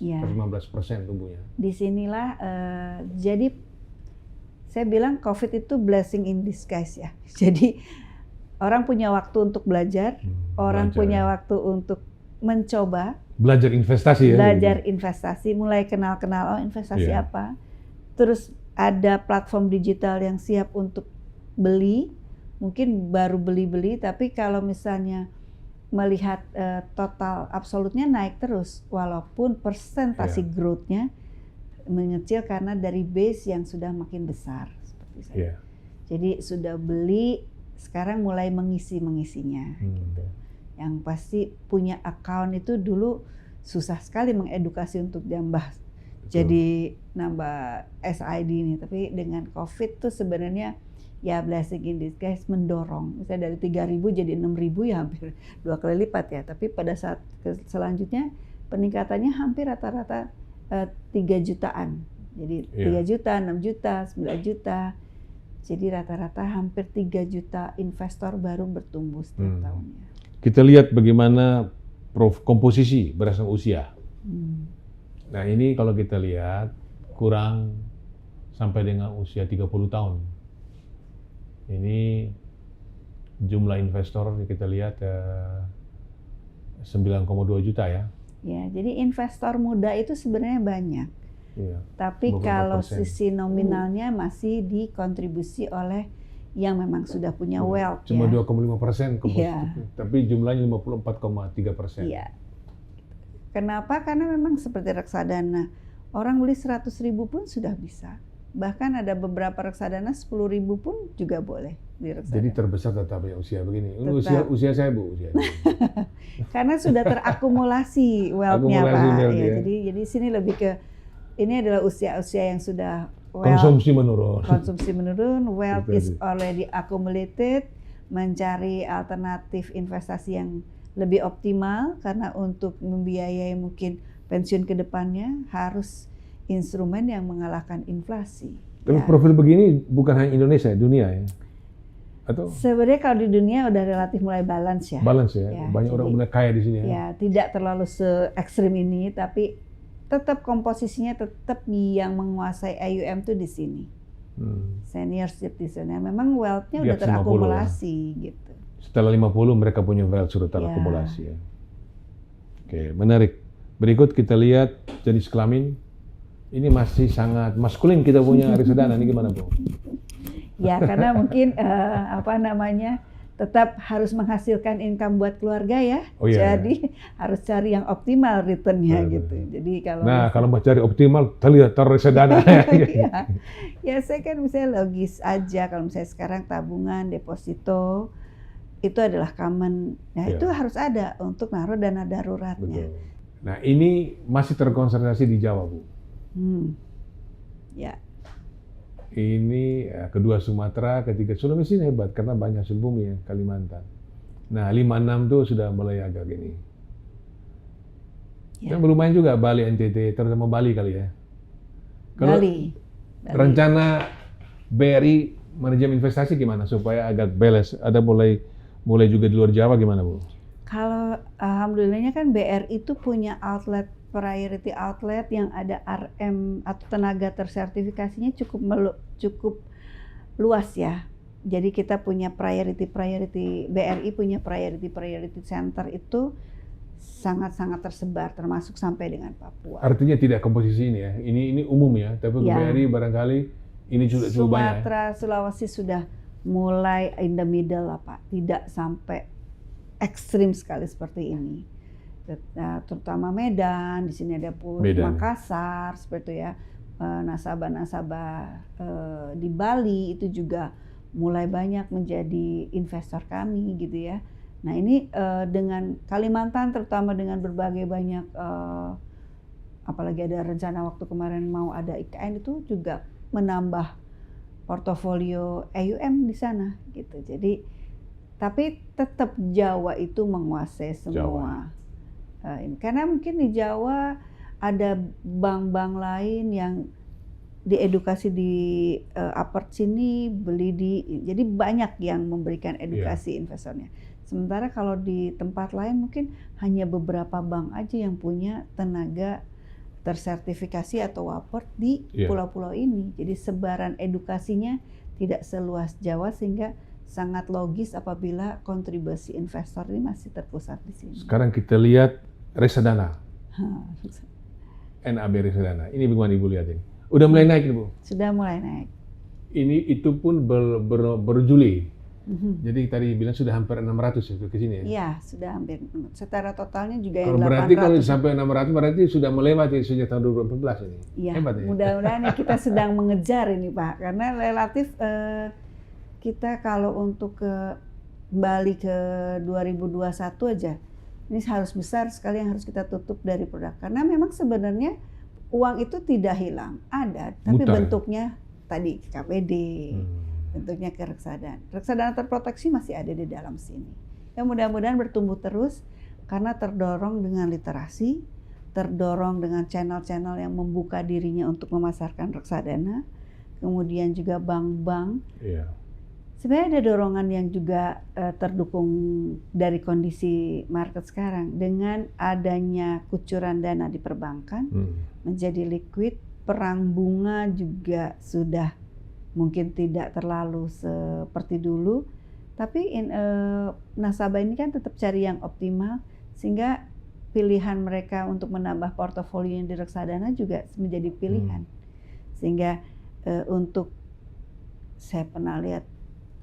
115% tumbuhnya. Disinilah, jadi saya bilang COVID itu blessing in disguise ya. Jadi orang punya waktu untuk belajar, orang punya waktu untuk mencoba. Belajar investasi ya? Belajar investasi, mulai kenal-kenal investasi apa. Terus ada platform digital yang siap untuk beli, mungkin baru beli-beli, tapi kalau misalnya melihat total absolutnya naik terus, walaupun persentase growth-nya mengecil karena dari base yang sudah makin besar. Seperti saya. Jadi sudah beli, sekarang mulai mengisinya. Gitu. Yang pasti punya account itu dulu susah sekali mengedukasi untuk nambah. Jadi nambah SID ini, tapi dengan COVID tuh sebenarnya ya blessing in disguise mendorong. Misalnya dari 3.000 jadi 6.000 ya hampir 2 kali lipat ya. Tapi pada saat selanjutnya peningkatannya hampir rata-rata 3 jutaan. Jadi 3 juta, 6 juta, 9 juta. Jadi rata-rata hampir 3 juta investor baru bertumbuh setiap tahunnya. Kita lihat bagaimana komposisi berdasarkan usia. Nah ini kalau kita lihat kurang sampai dengan usia 30 tahun. Ini jumlah investor kita lihat 9,2 juta ya. Ya, jadi investor muda itu sebenarnya banyak. Iya. Tapi 24%. kalau sisi nominalnya masih dikontribusi oleh yang memang sudah punya wealth Cuma ya. 2,5% Iya. tapi jumlahnya 54,3%. Iya. Kenapa? Karena memang seperti reksadana, orang beli 100.000 pun sudah bisa. Bahkan ada beberapa reksadana 10.000 pun juga boleh di reksadana. Jadi terbesar tetap ya usia begini. Tetap. Usia saya Bu, usia. Karena sudah terakumulasi wealth-nya Akumulasi Pak. wealth, Ya, ya. jadi sini lebih ke ini adalah usia-usia yang sudah Konsumsi menurun. konsumsi menurun, wealth Betul. is already accumulated, mencari alternatif investasi yang lebih optimal karena untuk membiayai mungkin pensiun ke depannya harus instrumen yang mengalahkan inflasi. Tapi Ya. profil begini bukan hanya Indonesia, dunia ya? Atau Sebenarnya kalau di dunia udah relatif mulai balance ya. balance ya? Ya, Banyak orang jadi- mulai kaya di sini ya? Ya, tidak terlalu se-ekstrim ini, tapi tetap komposisinya tetap yang menguasai AUM tuh di sini. Senior citizen. Memang wealth-nya Di udah atas 50 terakumulasi gitu. Setelah 50 mereka punya wealth sudah terakumulasi ya. Oke, menarik. Berikut kita lihat jenis kelamin. Ini masih sangat maskulin kita punya reksadana. Ini gimana Bu? Ya, karena mungkin tetap harus menghasilkan income buat keluarga ya. Oh, iya. Jadi harus cari yang optimal return-nya Benar, gitu. Jadi kalau Nah, kalau mau cari optimal, lihat taruh reksadana. Iya. Ya saya kan misalnya logis aja kalau misalnya sekarang tabungan, deposito itu adalah common. Nah, Iya. itu harus ada untuk naruh dana daruratnya. Betul. Nah, ini masih terkonsentrasi di Jawa, Bu. Ya. Ini kedua Sumatera, ketiga Sulawesi ini hebat karena banyak hasil bumi ya, Kalimantan. Nah, 56 tuh sudah mulai agak gini. Ya. Dan lumayan juga Bali, NTT, terutama Bali kali ya. Kalau Bali. rencana BRI manajemen investasi gimana supaya agak balance? Ada mulai juga di luar Jawa gimana Bu? Kalau alhamdulillahnya kan BRI itu punya outlet, priority outlet yang ada RM atau tenaga tersertifikasinya cukup luas ya. Jadi kita punya priority BRI punya priority center itu sangat-sangat tersebar termasuk sampai dengan Papua. Artinya tidak komposisi ini ya. Ini umum ya, tapi Ya. BRI barangkali ini juga cukup banyak. Ya? Sumatera, Sulawesi sudah mulai in the middle lah Pak, tidak sampai ekstrim sekali seperti ini. Terutama Medan, di sini ada Medan. Makassar, seperti itu ya, nasabah-nasabah di Bali itu juga mulai banyak menjadi investor kami gitu ya. Nah ini dengan Kalimantan terutama dengan berbagai banyak, apalagi ada rencana waktu kemarin mau ada IKN itu juga menambah portofolio AUM di sana gitu. Jadi tapi tetap Jawa itu menguasai semua. Karena mungkin di Jawa ada bank-bank lain yang diedukasi di apart sini beli jadi banyak yang memberikan edukasi investornya. Sementara kalau di tempat lain mungkin hanya beberapa bank aja yang punya tenaga tersertifikasi atau waport di pulau-pulau ini. Jadi sebaran edukasinya tidak seluas Jawa sehingga sangat logis apabila kontribusi investor ini masih terpusat di sini. Sekarang kita lihat reksadana. NAB reksadana. Ini bagaimana Ibu lihat ini? Udah mulai naik Bu? Sudah mulai naik. Itu pun berjuli. Jadi tadi bilang sudah hampir 600 ya ke sini ya? Iya, sudah hampir. Secara totalnya juga yang 800. Berarti kalau sampai 600 berarti sudah melewati sejak tahun 2014 ini. Iya, hebat ya? Mudah-mudahan ya kita sedang mengejar ini Pak. Karena relatif kita kalau untuk kembali ke 2021 aja, ini harus besar sekali yang harus kita tutup dari produk. Karena memang sebenarnya uang itu tidak hilang, ada, tapi bentuknya tadi KPD, bentuknya ke reksadana. Reksadana terproteksi masih ada di dalam sini. Ya mudah-mudahan bertumbuh terus karena terdorong dengan literasi, terdorong dengan channel-channel yang membuka dirinya untuk memasarkan reksadana, kemudian juga bank-bank. Sebenarnya ada dorongan yang juga terdukung dari kondisi market sekarang dengan adanya kucuran dana di perbankan menjadi liquid, perang bunga juga sudah mungkin tidak terlalu seperti dulu, tapi nasabah ini kan tetap cari yang optimal sehingga pilihan mereka untuk menambah portofolio di reksadana juga menjadi pilihan. Sehingga untuk saya pernah lihat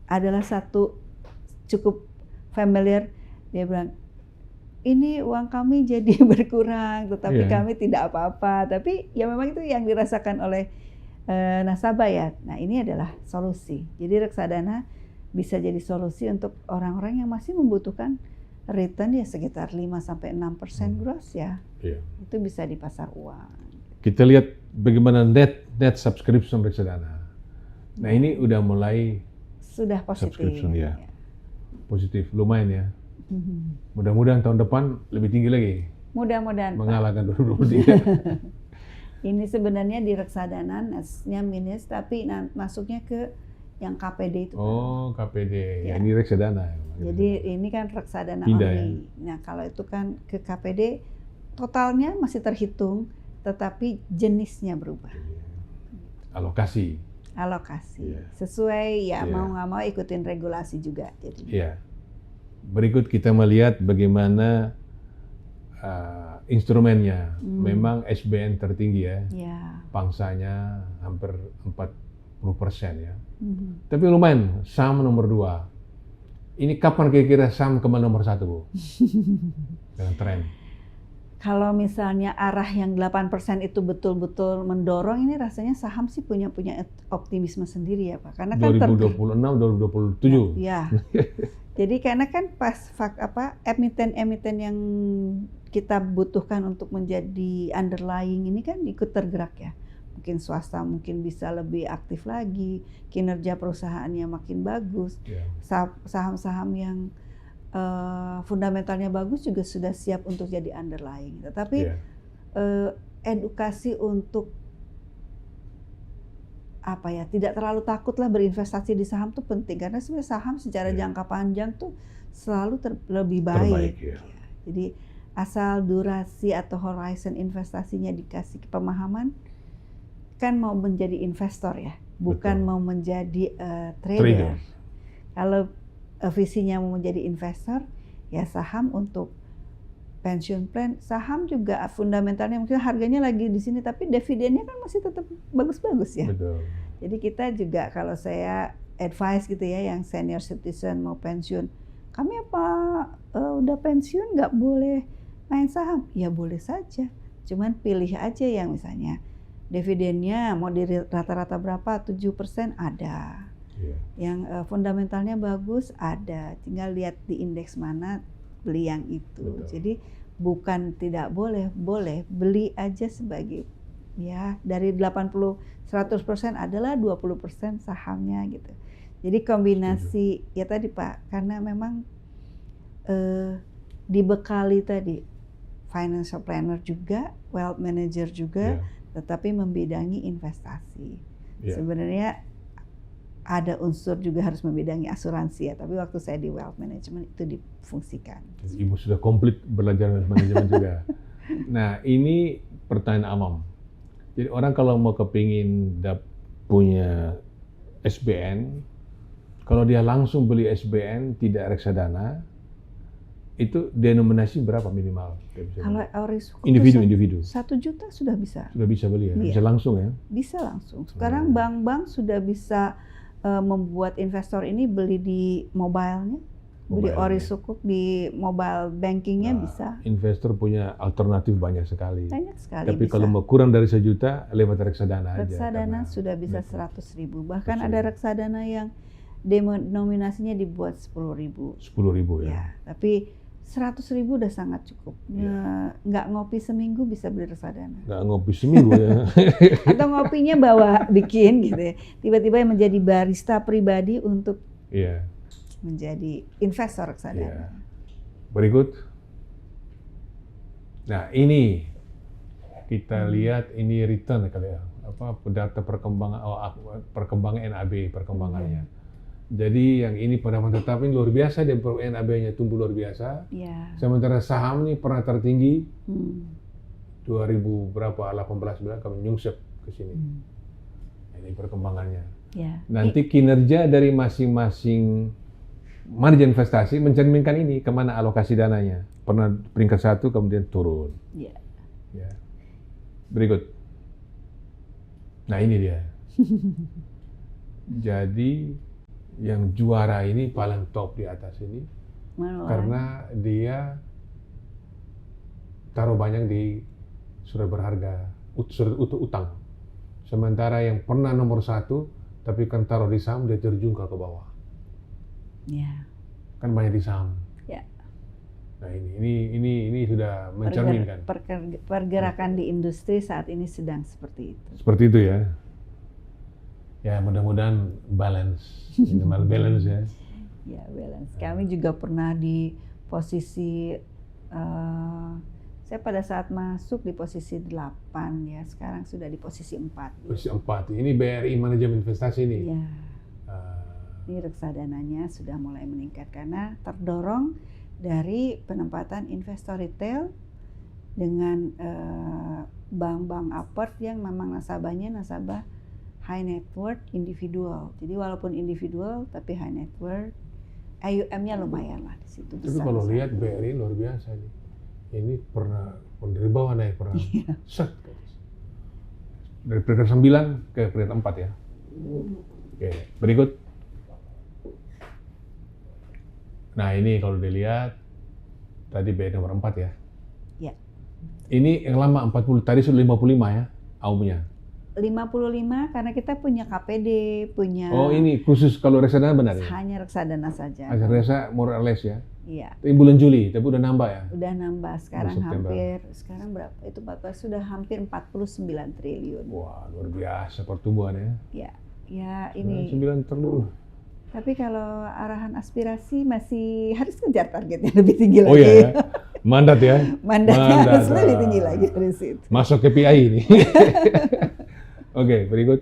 adalah satu cukup familiar, dia bilang ini uang kami jadi berkurang tetapi kami tidak apa-apa, tapi ya memang itu yang dirasakan oleh nasabah ya. Nah ini adalah solusi, jadi reksadana bisa jadi solusi untuk orang-orang yang masih membutuhkan return ya sekitar 5-6% gross ya. Itu bisa di pasar uang. Kita lihat bagaimana net subscription reksadana. Nah ini udah mulai sudah positif. Subscription ya. Positif, lumayan ya. Mudah-mudahan tahun depan lebih tinggi lagi. Mudah-mudahan mengalahkan 2023. Ini sebenarnya di reksadana netnya minus, tapi masuknya ke yang KPD itu. Oh, KPD. Ya. Ini reksadana. Jadi ini kan reksadana pindah, only. Ya? Nah, kalau itu kan ke KPD totalnya masih terhitung, tetapi jenisnya berubah. Alokasi. Sesuai ya mau nggak mau ikutin regulasi juga. Jadi. Iya. Berikut kita melihat bagaimana instrumennya. Memang SBN tertinggi ya. Pangsanya hampir 40% ya. Tapi lumayan, saham nomor 2. Ini kapan kira-kira saham kembali nomor 1, Bu? Dengan tren. Kalau misalnya arah yang 8% itu betul-betul mendorong, ini rasanya saham sih punya optimisme sendiri ya Pak. Karena kan 2026, 2027. Ya. Jadi karena kan pas emiten-emiten yang kita butuhkan untuk menjadi underlying ini kan ikut tergerak ya. Mungkin swasta mungkin bisa lebih aktif lagi, kinerja perusahaannya makin bagus. Saham-saham yang fundamentalnya bagus juga sudah siap untuk jadi underlying. Tetapi edukasi untuk tidak terlalu takutlah berinvestasi di saham tuh penting, karena sebenarnya saham secara jangka panjang tuh selalu lebih baik. Jadi asal durasi atau horizon investasinya dikasih pemahaman, kan mau menjadi investor ya, bukan mau menjadi trader. Kalau visinya mau menjadi investor, ya saham untuk pensiun plan, saham juga fundamentalnya mungkin harganya lagi di sini, tapi dividennya kan masih tetap bagus-bagus ya. Betul. Jadi kita juga kalau saya advice gitu ya, yang senior citizen mau pensiun, kami udah pensiun nggak boleh main saham? Ya boleh saja, cuman pilih aja yang misalnya dividennya mau di rata-rata berapa, 7% ada. Yang fundamentalnya bagus ada, tinggal lihat di indeks mana beli yang itu. Betul. Jadi bukan tidak boleh, beli aja sebagai ya dari 80-100% adalah 20% sahamnya gitu. Jadi kombinasi ya tadi Pak, karena memang dibekali tadi financial planner juga, wealth manager juga, tetapi membidangi investasi. Sebenarnya ada unsur juga harus membidangi asuransi ya, tapi waktu saya di wealth management itu difungsikan. Ibu sudah komplit belajar manajemen juga. Nah ini pertanyaan amam. Jadi orang kalau mau kepingin punya SBN, kalau dia langsung beli SBN tidak reksadana, itu denominasi berapa minimal? Kalau individu 1 juta sudah bisa. Sudah bisa beli ya? Bisa langsung ya? Bisa langsung. Sekarang bank-bank sudah bisa membuat investor ini beli di mobile-nya, beli ori sukuk di mobile bankingnya bisa. Investor punya alternatif banyak sekali. Banyak sekali. Tapi bisa. Kalau mau kurang dari 1 juta, lewat reksadana aja. Reksadana sudah bisa 100.000. Bahkan ada reksadana yang denominasinya dibuat 10.000. 10.000 ya. Ya, tapi 100.000 udah sangat cukup. Nggak ngopi seminggu bisa beli reksadana. Nggak ngopi seminggu ya. Atau ngopinya bawa bikin gitu ya. Tiba-tiba menjadi barista pribadi untuk menjadi investor reksadana. Berikut. Nah ini kita lihat ini return kali ya. Data perkembangan NAB perkembangannya. Jadi yang ini pendapat tetap ini luar biasa, dan NAB-nya tumbuh luar biasa. Sementara saham ini pernah tertinggi 2018 kami nyungsep ke sini. Ini perkembangannya. Nanti kinerja dari masing-masing manajer investasi mencerminkan ini kemana alokasi dananya. Pernah peringkat 1 kemudian turun. Ya. Ya. Berikut. Nah ini dia. Jadi yang juara ini paling top di atas ini karena dia taruh banyak di surat berharga, surat utang. Sementara yang pernah nomor 1 tapi kan taruh di saham dia terjungkal ke bawah. Ya. Kan banyak di saham. Ya. Nah ini sudah mencerminkan. Pergerakan di industri saat ini sedang seperti itu. Seperti itu ya. Ya mudah-mudahan balance, minimal balance ya. Ya balance. Kami juga pernah di posisi, saya pada saat masuk di posisi 8 ya, sekarang sudah di posisi 4. Posisi 4, ini BRI Manajemen Investasi ini? Ya. Ini reksadananya sudah mulai meningkat karena terdorong dari penempatan investor retail dengan bank-bank upward yang memang nasabahnya nasabah high net worth individual. Jadi walaupun individual tapi high net worth, AUM-nya lumayan lah di situ. Tapi kalau lihat BRI luar biasa nih. Ini pernah dari bawah naik pernah. Set. Dari peringkat 9 ke peringkat 4 ya. Oke, berikut. Nah ini kalau dilihat tadi BRI nomor 4 ya. Ya. Ini yang lama 40, tadi sudah 55 ya AUM-nya. 55 karena kita punya KPD, punya. Oh ini khusus kalau reksadana benar ya? Hanya reksadana saja. Reksadana more or less ya? Iya. Ini bulan Juli, tapi udah nambah ya? Udah nambah, sekarang sekarang berapa? Itu 14 sudah hampir 49 triliun. Wah luar biasa pertumbuhannya. Ya, ya ini. 9 triliun. Tapi kalau arahan aspirasi masih harus kejar targetnya lebih tinggi lagi. Oh iya ya? Mandat ya? Mandatnya harus lebih tinggi lagi dari situ. Masuk KPI ini. Oke, berikut.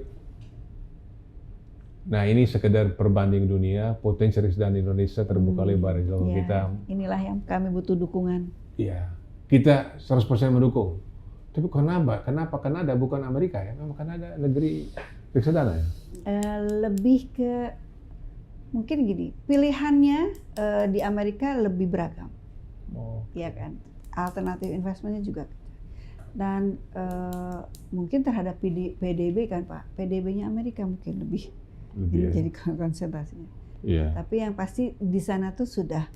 Nah, ini sekedar perbanding dunia, potensi reksadana Indonesia terbuka lebar di dalam kita. Inilah yang kami butuh dukungan. Iya, kita 100% mendukung. Tapi kenapa Kanada bukan Amerika ya? Memang Kanada negeri reksadana ya? Lebih ke, mungkin gini, pilihannya di Amerika lebih beragam. Oh. Iya kan, alternatif investmentnya juga. Dan mungkin terhadap PDB kan Pak, PDB-nya Amerika mungkin lebih jadi konsentrasinya. Yeah. Tapi yang pasti di sana tuh sudah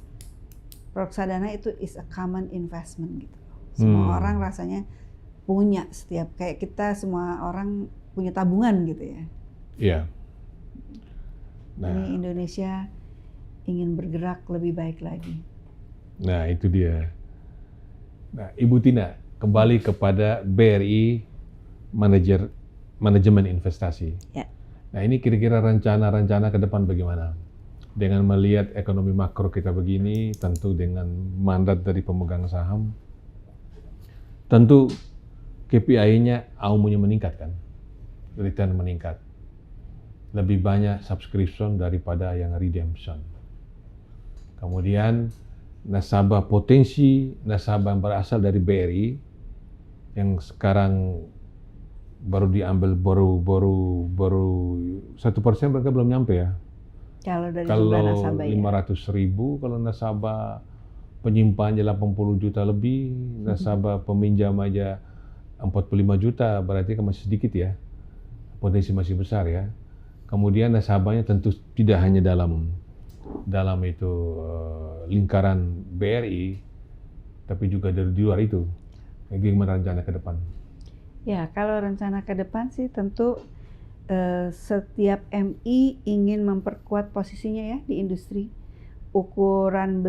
reksadana itu is a common investment gitu. Semua orang rasanya punya, setiap kayak kita semua orang punya tabungan gitu ya. Iya. Nah, ini Indonesia ingin bergerak lebih baik lagi. Nah itu dia. Nah Ibu Tina, kembali kepada BRI Manajemen Investasi. Ya. Nah ini kira-kira rencana ke depan bagaimana? Dengan melihat ekonomi makro kita begini, tentu dengan mandat dari pemegang saham, tentu KPI-nya AUM-nya meningkat kan? Return meningkat. Lebih banyak subscription daripada yang redemption. Kemudian potensi nasabah yang berasal dari BRI yang sekarang baru diambil baru 1% mereka belum nyampe ya. Kalau dari jumlah nasabah 500.000, kalau nasabah penyimpan aja 80 juta lebih, nasabah peminjam aja 45 juta, berarti kan masih sedikit ya. Potensi masih besar ya. Kemudian nasabahnya tentu tidak hanya dalam itu lingkaran BRI, tapi juga dari luar itu. Bagaimana rencana ke depan? Ya, kalau rencana ke depan sih tentu setiap MI ingin memperkuat posisinya ya di industri. Ukuran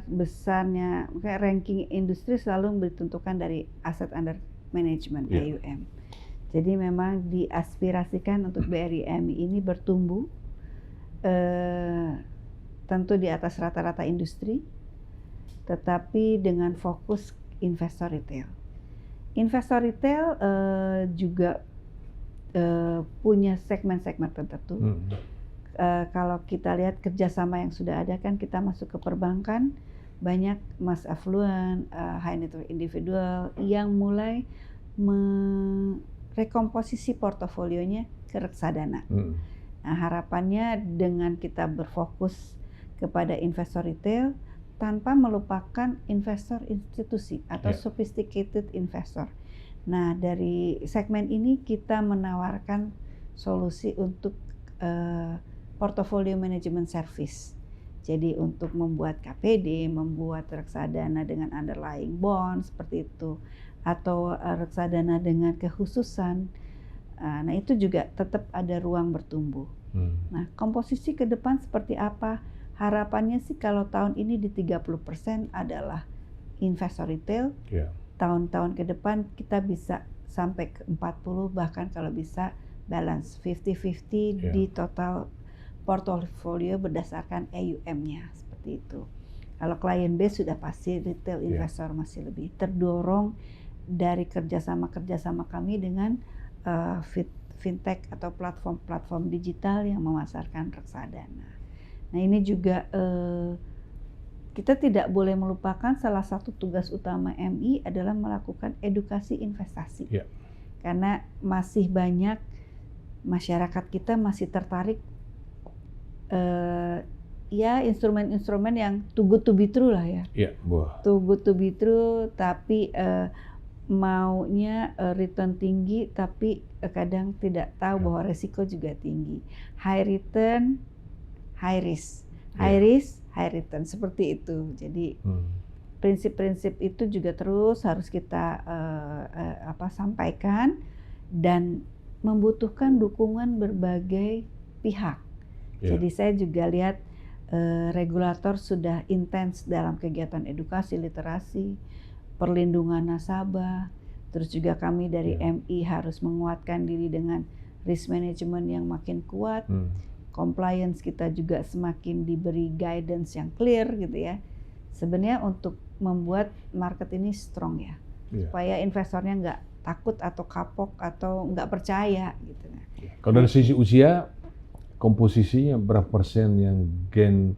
besarnya, kayak ranking industri selalu ditentukan dari asset under management AUM. Jadi memang diaspirasikan untuk BRI MI ini bertumbuh tentu di atas rata-rata industri, tetapi dengan fokus investor retail. Investor retail juga punya segmen-segmen tertentu. Kalau kita lihat kerjasama yang sudah ada kan, kita masuk ke perbankan, banyak mass affluent, high net worth individual yang mulai merekomposisi portofolionya ke reksadana. Nah, harapannya dengan kita berfokus kepada investor retail tanpa melupakan investor institusi atau Ya. sophisticated investor. Nah, dari segmen ini kita menawarkan solusi untuk portfolio management service. Jadi untuk membuat KPD, membuat reksadana dengan underlying bond seperti itu, atau reksadana dengan kekhususan. Nah, itu juga tetap ada ruang bertumbuh. Nah, komposisi ke depan seperti apa? Harapannya sih kalau tahun ini di 30% adalah investor retail. Ya. Tahun-tahun ke depan kita bisa sampai ke 40, bahkan kalau bisa balance 50-50 Ya. di total portofolio berdasarkan AUM-nya seperti itu. Kalau client base sudah pasti retail investor masih lebih terdorong dari kerjasama kami dengan fintech atau platform-platform digital yang memasarkan reksadana. Nah, ini juga kita tidak boleh melupakan salah satu tugas utama MI adalah melakukan edukasi investasi. Ya. Karena masih banyak masyarakat kita masih tertarik ya instrumen-instrumen yang too good to be true lah ya. Ya, Too good to be true, tapi maunya return tinggi, tapi kadang tidak tahu bahwa resiko juga tinggi. High return, high risk. High risk, high return, seperti itu. Jadi prinsip-prinsip itu juga terus harus kita sampaikan dan membutuhkan dukungan berbagai pihak. Jadi saya juga lihat regulator sudah intens dalam kegiatan edukasi, literasi, perlindungan nasabah. Terus juga kami dari MI harus menguatkan diri dengan risk management yang makin kuat. Compliance kita juga semakin diberi guidance yang clear gitu ya. Sebenarnya untuk membuat market ini strong ya. Supaya investornya nggak takut atau kapok atau nggak percaya gitu. Kalau dari sisi usia, komposisinya berapa persen yang gen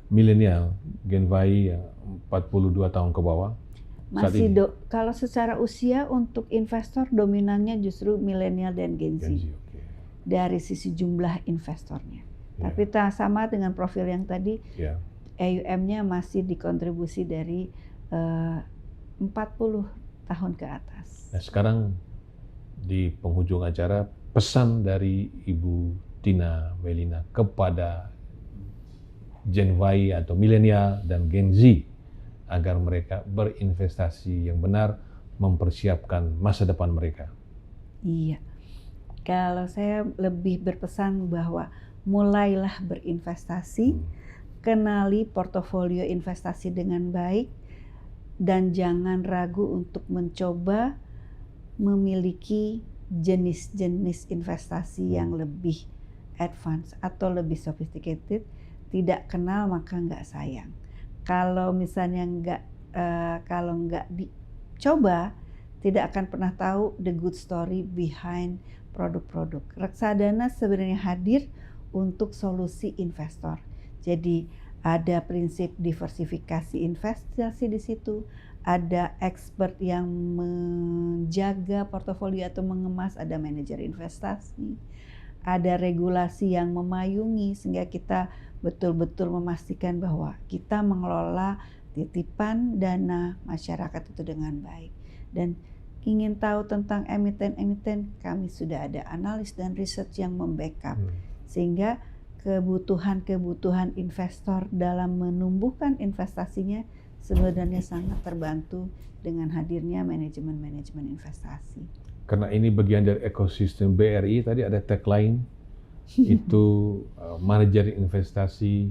milenial, gen Y yang 42 tahun ke bawah? Masih kalau secara usia untuk investor dominannya justru milenial dan Gen Z. Dari sisi jumlah investornya. Tapi sama dengan profil yang tadi, AUM-nya masih dikontribusi dari 40 tahun ke atas. Nah, sekarang di penghujung acara, pesan dari Ibu Tina Melina kepada Gen Y atau milenial dan Gen Z agar mereka berinvestasi yang benar, mempersiapkan masa depan mereka. Iya, kalau saya lebih berpesan bahwa mulailah berinvestasi, kenali portofolio investasi dengan baik, dan jangan ragu untuk mencoba memiliki jenis-jenis investasi yang lebih advance atau lebih sophisticated. Tidak kenal maka nggak sayang. Kalau misalnya nggak dicoba, tidak akan pernah tahu the good story behind produk-produk. Reksadana sebenarnya hadir untuk solusi investor. Jadi ada prinsip diversifikasi investasi di situ, ada expert yang menjaga portofolio atau mengemas, ada manajer investasi, ada regulasi yang memayungi sehingga kita betul-betul memastikan bahwa kita mengelola titipan dana masyarakat itu dengan baik. Dan ingin tahu tentang emiten-emiten, kami sudah ada analis dan research yang membackup. Sehingga kebutuhan investor dalam menumbuhkan investasinya sebenarnya sangat terbantu dengan hadirnya manajemen investasi. Karena ini bagian dari ekosistem BRI, tadi ada tagline itu manajer investasi,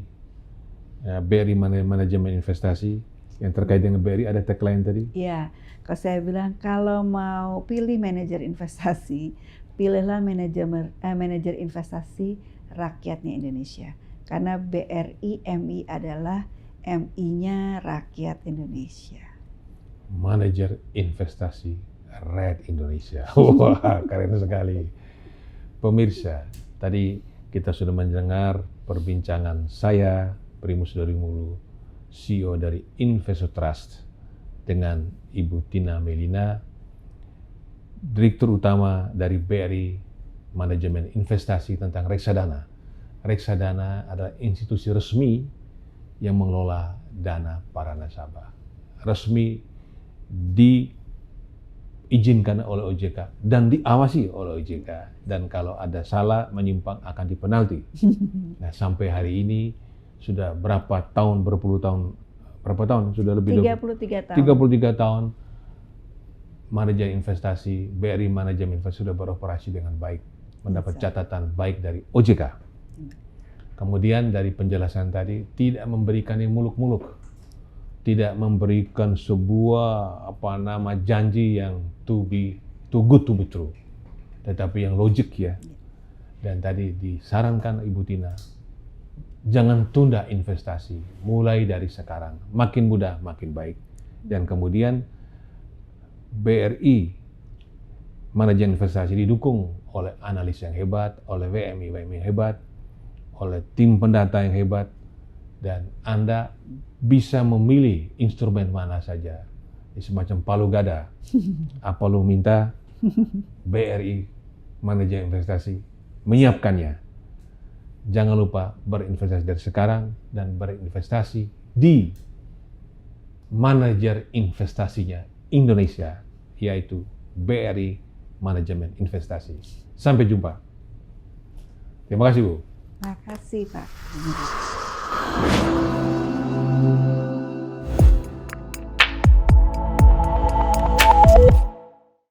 BRI manajemen investasi. Yang terkait dengan BRI ada tagline tadi? Ya, kalau saya bilang kalau mau pilih manajer investasi, pilihlah manajer investasi rakyatnya Indonesia. Karena BRI MI adalah MI-nya rakyat Indonesia. Manajer investasi rakyat Indonesia. Wah, keren sekali. Pemirsa, tadi kita sudah mendengar perbincangan saya, Primus Dorimulu, CEO dari Investor Trust, dengan Ibu Tina Melina, Direktur Utama dari BRI Manajemen Investasi tentang reksadana. Reksadana adalah institusi resmi yang mengelola dana para nasabah. Resmi diizinkan oleh OJK dan diawasi oleh OJK. Dan kalau ada salah menyimpang akan dipenalti. Nah, sampai hari ini sudah berapa tahun, berapa tahun? Sudah lebih 33 tahun. 33 tahun manajemen investasi, BRI Manajemen Investasi sudah beroperasi dengan baik, mendapat catatan baik dari OJK. Kemudian dari penjelasan tadi, tidak memberikan yang muluk-muluk, tidak memberikan sebuah janji yang too good to be true, tetapi yang logik ya. Dan tadi disarankan Ibu Tina, jangan tunda investasi, mulai dari sekarang, makin mudah makin baik. Dan kemudian BRI Manajemen Investasi didukung oleh analis yang hebat, oleh WMI yang hebat, oleh tim pendata yang hebat, dan Anda bisa memilih instrumen mana saja. Ini semacam palu gada. Apa lu minta, BRI Manajemen Investasi menyiapkannya. Jangan lupa berinvestasi dari sekarang dan berinvestasi di manajer investasinya Indonesia, yaitu BRI Manajemen Investasi. Sampai jumpa. Terima kasih, Bu. Terima kasih, Pak.